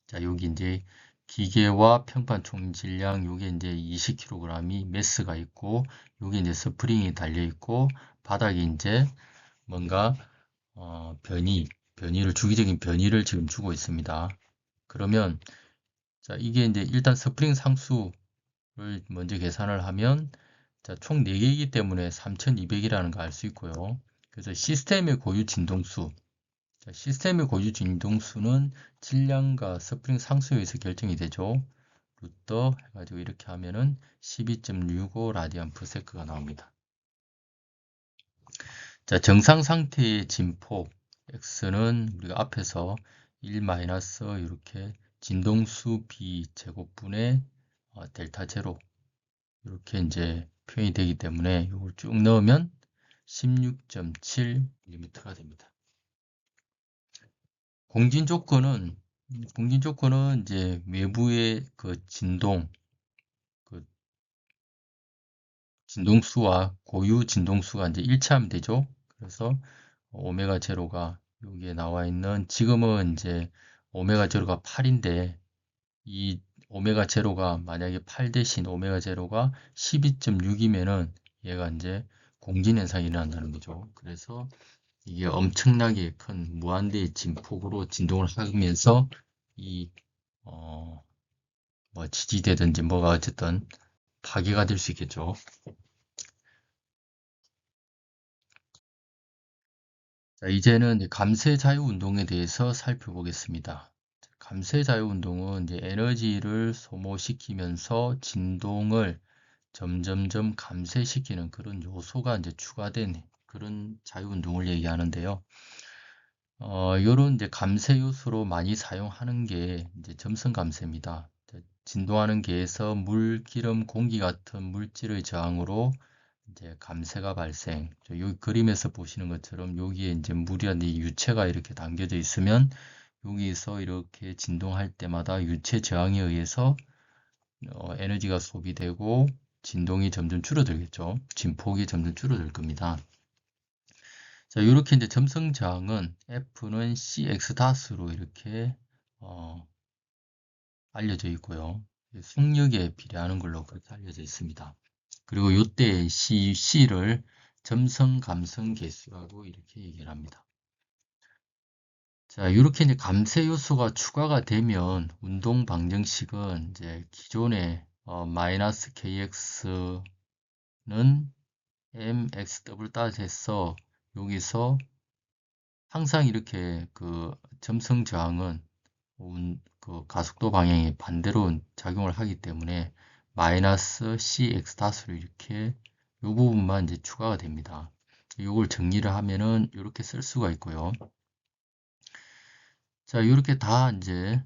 자, 여기 이제 기계와 평판 총 질량, 요게 이제 20kg이 메스가 있고, 요게 이제 스프링이 달려 있고, 바닥에 이제 뭔가 주기적인 변이를 지금 주고 있습니다. 그러면 자, 이게 이제 일단 스프링 상수를 먼저 계산을 하면 자, 총 4개이기 때문에 3200이라는 거 알 수 있고요. 그래서 시스템의 고유 진동수, 자, 시스템의 고유 진동수는 질량과 스프링 상수에 의해서 결정이 되죠. 루터 해가지고 이렇게 하면은 12.65 라디안 per 세크가 나옵니다. 자, 정상 상태의 진폭 x는 우리가 앞에서 1 마이너스 이렇게 진동수 b 제곱분의 델타 제로 이렇게 이제 표현이 되기 때문에 이걸 쭉 넣으면 16.7mm가 됩니다. 공진 조건은 이제 외부의 그 그 진동수와 고유 진동수가 이제 일치하면 되죠. 그래서 오메가 제로가 여기에 나와 있는 지금은 이제 오메가 제로가 8인데 이 오메가 제로가 만약에 8 대신 오메가 제로가 12.6이면은 얘가 이제 공진 현상이 일어난다는 거죠. 그래서 이게 엄청나게 큰 무한대의 진폭으로 진동을 하면서 이 뭐 지지되든지 뭐가 어쨌든 파괴가 될 수 있겠죠. 자, 이제는 감쇄 자유 운동에 대해서 살펴보겠습니다. 감쇄 자유 운동은 이제 에너지를 소모시키면서 진동을 점점점 감쇄시키는 그런 요소가 이제 추가된 그런 자유 운동을 얘기하는데요. 요런 이제 감쇄 요소로 많이 사용하는 게 이제 점성 감쇄입니다. 진동하는 계에서 물, 기름, 공기 같은 물질의 저항으로 이제 감쇄가 발생. 여기 그림에서 보시는 것처럼 여기에 이제 물이 유체가 이렇게 담겨져 있으면 여기서 이렇게 진동할 때마다 유체 저항에 의해서 에너지가 소비되고 진동이 점점 줄어들겠죠. 진폭이 점점 줄어들 겁니다. 자, 이렇게 이제 점성 저항은 F는 CX 다스로 이렇게 알려져 있고요. 속력에 비례하는 걸로 그렇게 알려져 있습니다. 그리고 이때 C를 점성 감성 계수라고 이렇게 얘기를 합니다. 자, 이렇게 이제 감쇄 요소가 추가가 되면 운동 방정식은 이제 기존의 마이너스 KX는 MX 더블 닷에서 여기서 항상 이렇게 그 점성 저항은 그 가속도 방향이 반대로 작용을 하기 때문에 마이너스 CX 닷으로 이렇게 이 부분만 이제 추가가 됩니다. 이걸 정리를 하면은 이렇게 쓸 수가 있고요. 자, 이렇게 다 이제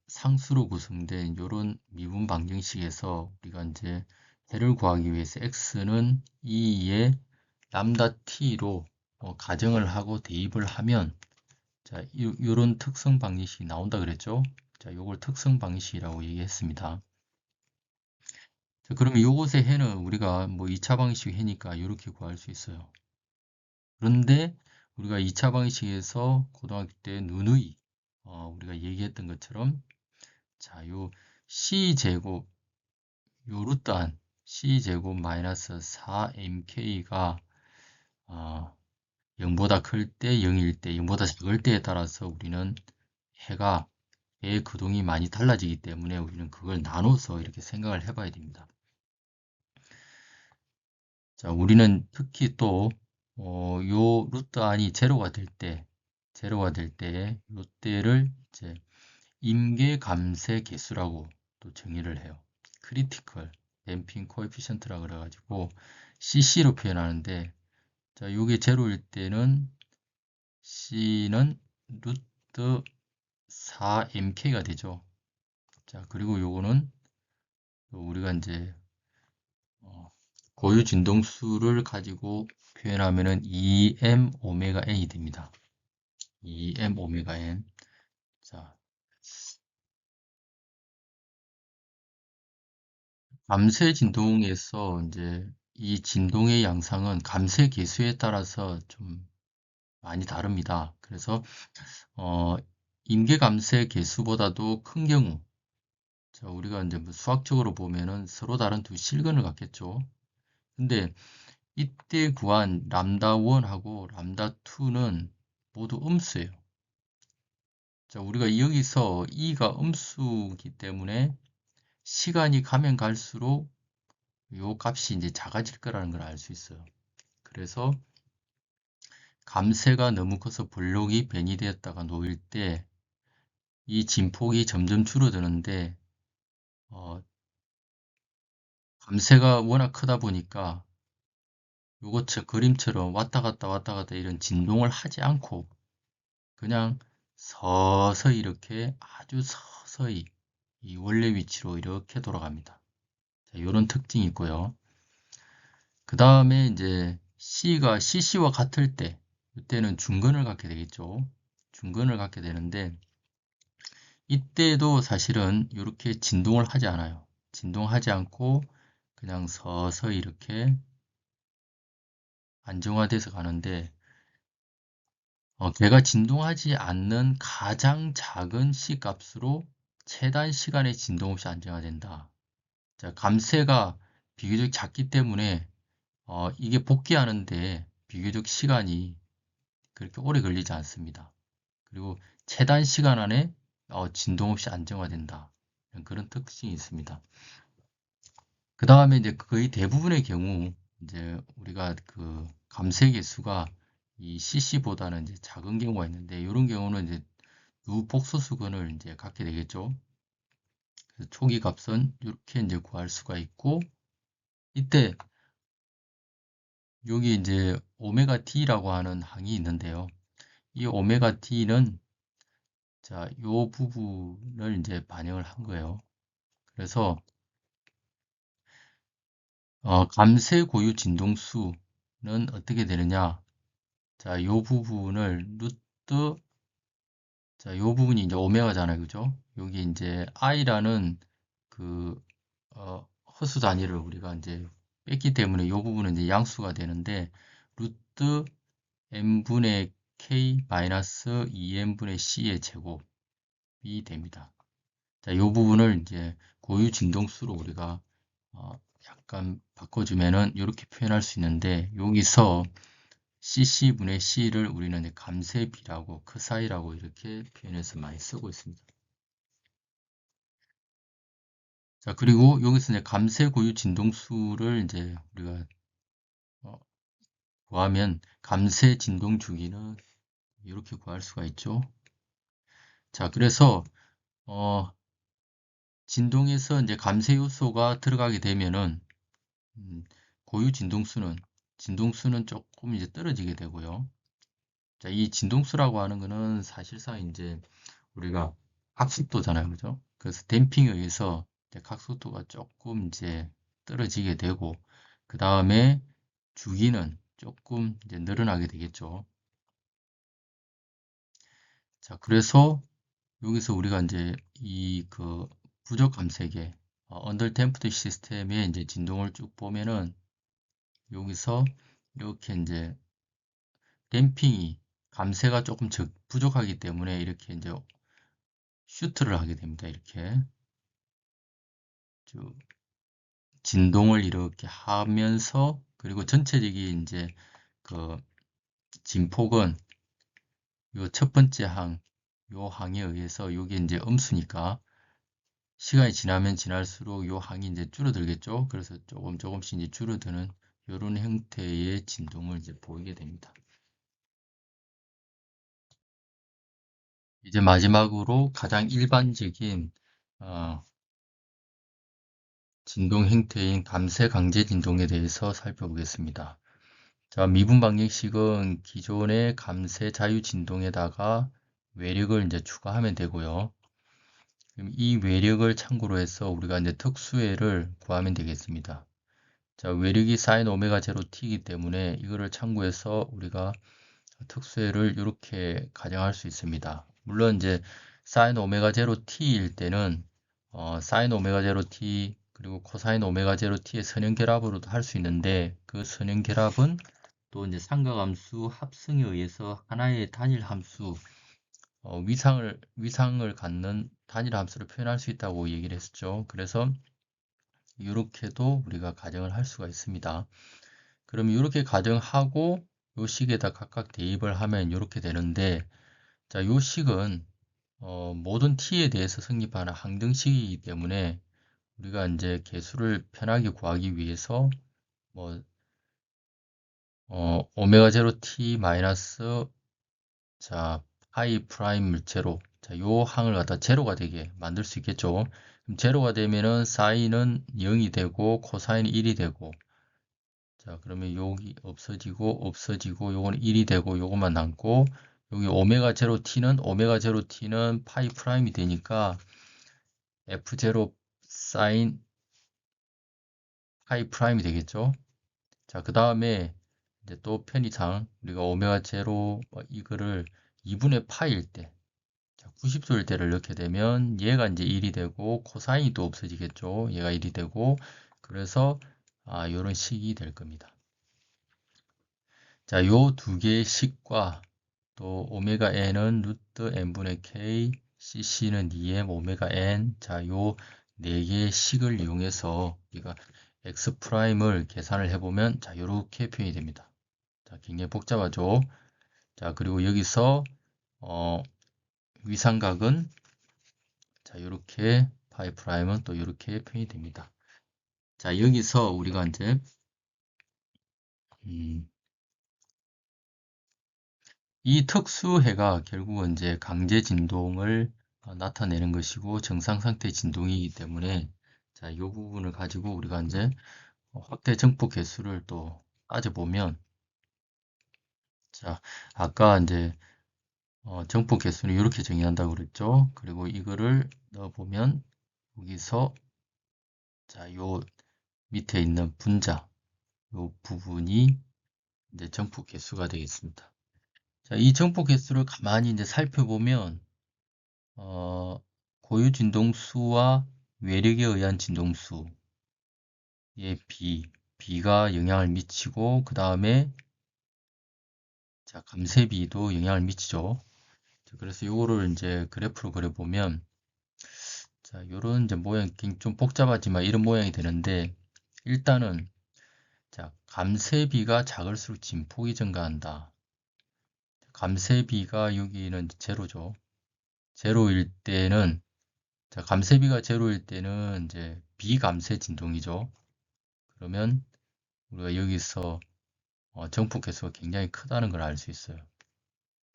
상수로 구성된 이런 미분 방정식에서 우리가 이제 해를 구하기 위해서 x는 2의 람다 t로 가정을 하고 대입을 하면 자, 이런 특성 방정식이 나온다 그랬죠? 자, 요걸 특성 방정식이라고 얘기했습니다. 자, 그러면 요것의 해는 우리가 뭐 2차 방정식 해니까 이렇게 구할 수 있어요. 그런데 우리가 2차 방정식에서 고등학교 때 누누이 우리가 얘기했던 것처럼 자, 요 C제곱 요 루트 안 C제곱 마이너스 4mk가 0보다 클 때 0일 때, 0보다 작을 때에 따라서 우리는 해의 거동이 많이 달라지기 때문에 우리는 그걸 나눠서 이렇게 생각을 해봐야 됩니다. 자, 우리는 특히 또, 요 루트 안이 제로가 될 때, 요때를 이제 임계 감쇄 개수라고 또 정의를 해요. 크리티컬 댐핑 코에피션트라 그래가지고 CC로 표현하는데, 자, 요게 제로일 때는 C는 루트 4mk가 되죠. 자, 그리고 요거는 우리가 이제 고유 진동수를 가지고 표현하면은 2m 오메가 n이 됩니다. 2m 오메가 n. 자, 감쇄 진동에서 이제 이 진동의 양상은 감쇄 계수에 따라서 좀 많이 다릅니다. 그래서 임계 감쇄 계수보다도 큰 경우, 자, 우리가 이제 뭐 수학적으로 보면은 서로 다른 두 실근을 갖겠죠. 근데 이때 구한 람다 1하고 람다 2는 모두 음수예요. 자, 우리가 여기서 E가 음수기 때문에 시간이 가면 갈수록 요 값이 이제 작아질 거라는 걸 알 수 있어요. 그래서 감쇄가 너무 커서 블록이 벤이 되었다가 놓일 때 이 진폭이 점점 줄어드는데 감쇄가 워낙 크다 보니까 요것처럼 그림처럼 왔다 갔다 이런 진동을 하지 않고 그냥 서서히 이렇게 아주 서서히 이 원래 위치로 이렇게 돌아갑니다. 자, 이런 특징이 있고요. 그 다음에 이제 C가 CC와 같을 때 이때는 중근을 갖게 되겠죠. 중근을 갖게 되는데 이때도 사실은 이렇게 진동을 하지 않아요. 진동하지 않고 그냥 서서히 이렇게 안정화돼서 가는데 걔가 진동하지 않는 가장 작은 C 값으로 최단 시간의 진동 없이 안정화된다. 자, 감쇄가 비교적 작기 때문에 이게 복귀하는데 비교적 시간이 그렇게 오래 걸리지 않습니다. 그리고 최단 시간 안에 진동 없이 안정화된다. 그런 특징이 있습니다. 그 다음에 이제 거의 대부분의 경우 이제 우리가 그 감쇄 개수가 이 CC보다는 이제 작은 경우가 있는데 이런 경우는 이제 유복소수근을 이제 갖게 되겠죠. 그래서 초기 값은 이렇게 이제 구할 수가 있고 이때 여기 이제 오메가 T라고 하는 항이 있는데요. 이 오메가 T는 자, 요 부분을 이제 반영을 한 거예요. 그래서 감쇄 고유 진동수는 어떻게 되느냐? 자, 요 부분을 루트 자, 요 부분이 이제 오메가잖아요. 그죠? 여기 이제 i라는 그 허수 단위를 우리가 이제 뺐기 때문에 요 부분은 이제 양수가 되는데 루트 n분의 k 마이너스 2n분의 c의 제곱이 됩니다. 자, 요 부분을 이제 고유 진동수로 우리가 약간 바꿔주면은 이렇게 표현할 수 있는데 여기서 cc분의 c를 우리는 감쇄비라고 그 사이라고 이렇게 표현해서 많이 쓰고 있습니다. 자, 그리고 여기서 이제 감쇄 고유 진동수를 이제 우리가 구하면 감쇄 진동 주기는 이렇게 구할 수가 있죠. 자, 그래서 진동에서 이제 감쇄 요소가 들어가게 되면은 고유 진동수는 조금 이제 떨어지게 되고요. 자, 이 진동수라고 하는 거는 사실상 이제 우리가 각속도잖아요. 그죠? 그래서 댐핑에 의해서 각속도가 조금 이제 떨어지게 되고, 그 다음에 주기는 조금 이제 늘어나게 되겠죠. 자, 그래서 여기서 우리가 이제 이 그 부적 감쇄계, 언더 댐프드 시스템의 이제 진동을 쭉 보면은 여기서 이렇게 이제 댐핑이 감쇄가 조금 부족하기 때문에 이렇게 이제 슈트를 하게 됩니다. 이렇게 쭉 진동을 이렇게 하면서 그리고 전체적인 이제 그 진폭은 요 첫 번째 요 항에 의해서 요게 이제 음수니까 시간이 지나면 지날수록 요 항이 이제 줄어들겠죠. 그래서 조금씩 이제 줄어드는 이런 형태의 진동을 이제 보이게 됩니다. 이제 마지막으로 가장 일반적인 진동 형태인 감쇄 강제 진동에 대해서 살펴보겠습니다. 자, 미분 방정식은 기존의 감쇄 자유 진동에다가 외력을 이제 추가하면 되고요. 그럼 이 외력을 참고로 해서 우리가 이제 특수회를 구하면 되겠습니다. 자, 외력이 sin 오메가 제로 t이기 때문에 이거를 참고해서 우리가 특수회를 이렇게 가정할 수 있습니다. 물론 이제 sin 오메가 제로 t일 때는 sin 오메가 제로 t 그리고 코사인 오메가 제로 t의 선형결합으로도 할 수 있는데 그 선형결합은 또 이제 삼각함수 합성에 의해서 하나의 단일 함수 위상을 갖는 단일 함수를 표현할 수 있다고 얘기를 했었죠. 그래서 이렇게도 우리가 가정을 할 수가 있습니다. 그럼 이렇게 가정하고 요 식에다 각각 대입을 하면 이렇게 되는데 자, 요 식은 모든 t에 대해서 성립하는 항등식이기 때문에 우리가 이제 개수를 편하게 구하기 위해서 뭐 오메가 제로 t 마이너스 자 파이 프라임 제로 자, 요 항을 갖다 제로가 되게 만들 수 있겠죠. 그럼 제로가 되면은 사인은 0이 되고 코사인이 1이 되고 자, 그러면 여기 없어지고 요거는 1이 되고 요것만 남고 여기 오메가 제로 t는 파이 프라임이 되니까 f0 사인 파이 프라임이 되겠죠. 자, 그 다음에 이제 또 편의상 우리가 오메가 제로 이거를 2분의 파일 때 90도일 때를 넣게 되면 얘가 이제 1이 되고 코사인이 또 없어지겠죠. 얘가 1이 되고 그래서 이런 식이 될 겁니다. 자, 요 두 개의 식과 또 오메가 n은 루트 n분의 k, cc는 2m 오메가 n. 자, 요 네 개의 식을 이용해서 우리가 x 프라임을 계산을 해보면 자, 요렇게 표현이 됩니다. 자, 굉장히 복잡하죠. 자, 그리고 여기서 위상각은 자, 요렇게 파이 프라임은 또 요렇게 표현이 됩니다. 자, 여기서 우리가 이제 이 특수해가 결국은 이제 강제 진동을 나타내는 것이고 정상 상태 진동이기 때문에 자, 이 부분을 가지고 우리가 이제 확대 정폭 개수를 또 따져보면 자, 아까 이제 정폭 개수는 이렇게 정의한다고 그랬죠. 그리고 이거를 넣어보면 여기서 자, 요 밑에 있는 분자 요 부분이 이제 정폭 개수가 되겠습니다. 자, 이 정폭 개수를 가만히 이제 살펴보면 고유 진동수와 외력에 의한 진동수의 B가 영향을 미치고 그 다음에 자, 감쇄비도 영향을 미치죠. 자, 그래서 요거를 이제 그래프로 그려보면 자, 요런 이제 모양이 좀 복잡하지만 이런 모양이 되는데 일단은 자, 감쇄비가 작을수록 진폭이 증가한다. 감쇄비가 여기는 제로죠. 제로일 때는 자, 감쇄비가 제로일 때는 이제 비감쇄 진동이죠. 그러면 우리가 여기서 정폭 개수가 굉장히 크다는 걸 알 수 있어요.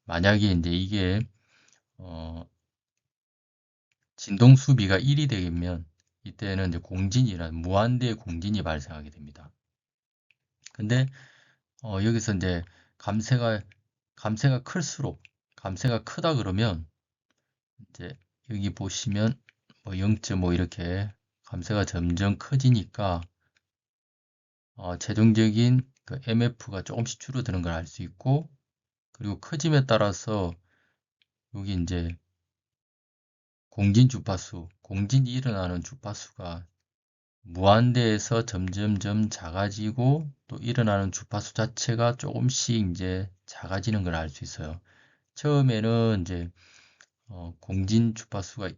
만약에 이제 이게 진동 수비가 1이 되면 이때는 이제 공진이란 무한대의 공진이 발생하게 됩니다. 근데 여기서 이제 감쇄가 클수록 감쇄가 크다 그러면 이제 여기 보시면 뭐 0.5 이렇게 감쇄가 점점 커지니까 최종적인 그 MF가 조금씩 줄어드는 걸 알 수 있고 그리고 커짐에 따라서 여기 이제 공진 주파수, 공진이 일어나는 주파수가 무한대에서 점점점 작아지고 또 일어나는 주파수 자체가 조금씩 이제 작아지는 걸 알 수 있어요. 처음에는 이제 공진 주파수가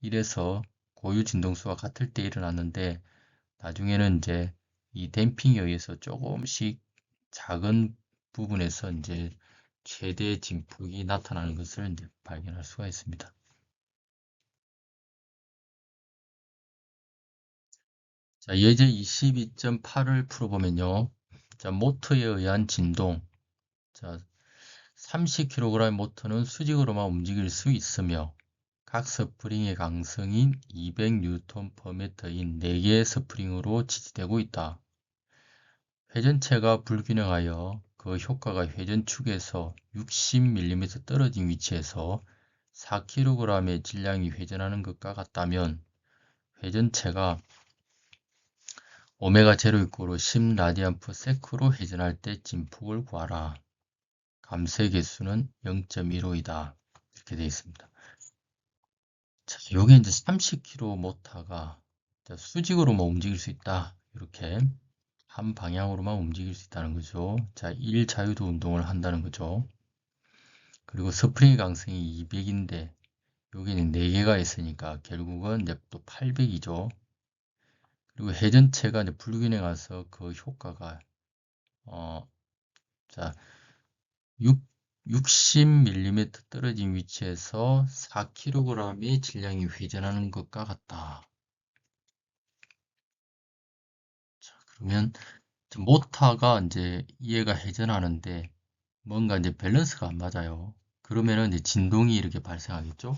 1에서 고유 진동수와 같을 때 일어났는데 나중에는 이제 이 댐핑에 의해서 조금씩 작은 부분에서 이제 최대 진폭이 나타나는 것을 이제 발견할 수가 있습니다. 자, 예제 22.8을 풀어보면요. 자, 모터에 의한 진동. 자, 30kg 모터는 수직으로만 움직일 수 있으며 각 스프링의 강성인 200Nm/M인 4개의 스프링으로 지지되고 있다. 회전체가 불균형하여 그 효과가 회전축에서 60mm 떨어진 위치에서 4kg의 질량이 회전하는 것과 같다면 회전체가 오메가 제로 이꼬로 10라디안/세크로 회전할 때 진폭을 구하라. 감쇄 개수는 0.15이다. 이렇게 되어 있습니다. 자, 요게 이제 30kg 모터가 수직으로만 움직일 수 있다. 이렇게 한 방향으로만 움직일 수 있다는 거죠. 자, 1자유도 운동을 한다는 거죠. 그리고 스프링 강성이 200인데 여기는 4개가 있으니까 결국은 이제 또 800이죠. 그리고 회전체가 이제 불균형해서 그 효과가 자 60mm 떨어진 위치에서 4kg의 질량이 회전하는 것과 같다. 자, 그러면 모터가 이제 얘가 회전하는데 뭔가 이제 밸런스가 안 맞아요. 그러면은 이제 진동이 이렇게 발생하겠죠?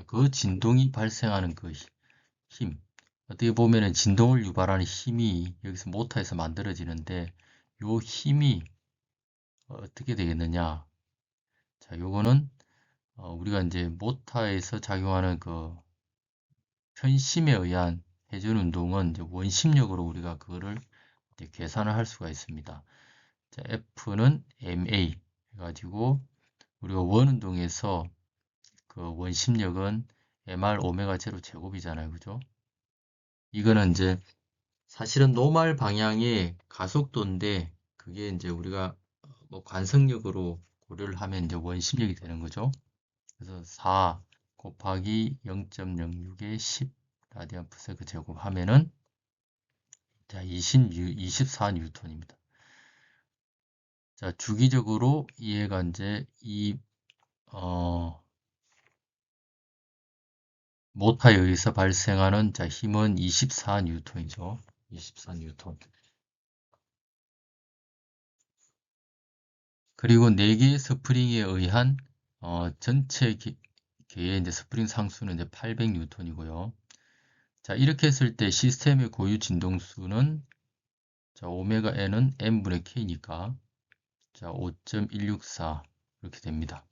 그 진동이 발생하는 그 힘. 어떻게 보면은 진동을 유발하는 힘이 여기서 모터에서 만들어지는데 요 힘이 어떻게 되겠느냐? 자, 요거는 우리가 이제 모터에서 작용하는 그 편심에 의한 회전 운동은 이제 원심력으로 우리가 그거를 이제 계산을 할 수가 있습니다. 자, F는 ma 해가지고 우리가 원 운동에서 그 원심력은 mr 오메가 제로 제곱이잖아요, 그죠? 이거는 이제 사실은 노말 방향의 가속도인데 그게 이제 우리가 뭐 관성력으로 고려를 하면 이제 원심력이 되는 거죠. 그래서 4 곱하기 0.06에 10 라디안 퍼 세컨드 제곱 하면은 자, 24 뉴턴입니다. 자, 주기적으로 얘가 이제 이 모터에 의해서 발생하는 자, 힘은 24 뉴턴이죠. 24 뉴턴. 그리고 4개의 스프링에 의한 전체 개의 이제 스프링 상수는 이제 800 뉴턴이고요. 자, 이렇게 했을 때 시스템의 고유 진동수는 자, 오메가 n은 n분의 k니까 자, 5.164 이렇게 됩니다.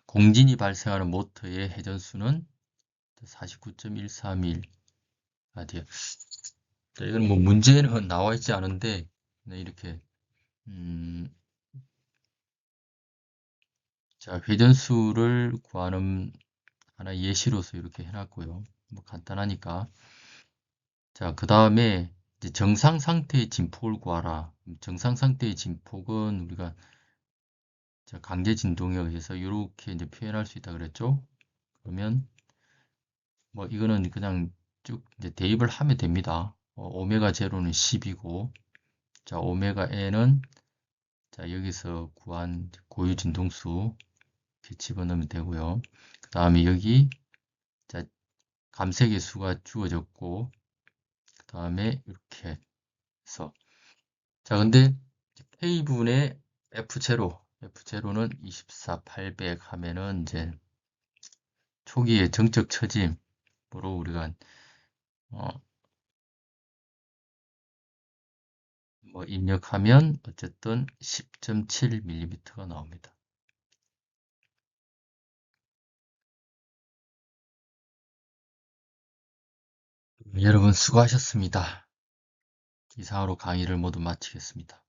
공진이 발생하는 모터의 회전수는 49.131 라디안. 자, 이건 뭐 문제는 나와 있지 않은데 네, 이렇게 자, 회전수를 구하는 하나 예시로서 이렇게 해놨고요. 뭐 간단하니까. 자, 그 다음에 정상 상태의 진폭을 구하라. 정상 상태의 진폭은 우리가 강제 진동에 의해서 이렇게 이제 표현할 수 있다 그랬죠. 그러면 뭐 이거는 그냥 쭉 이제 대입을 하면 됩니다. 오메가 제로는 10이고, 자, 오메가 n은 자, 여기서 구한 고유 진동수 이렇게 집어넣으면 되고요. 그 다음에 여기 자, 감색의 수가 주어졌고, 그 다음에 이렇게 해서 자, 근데 K분의 F0는 24, 800 하면은 이제 초기의 정적 처짐으로 우리가 뭐 입력하면 어쨌든 10.7mm가 나옵니다. 여러분 수고하셨습니다. 이상으로 강의를 모두 마치겠습니다.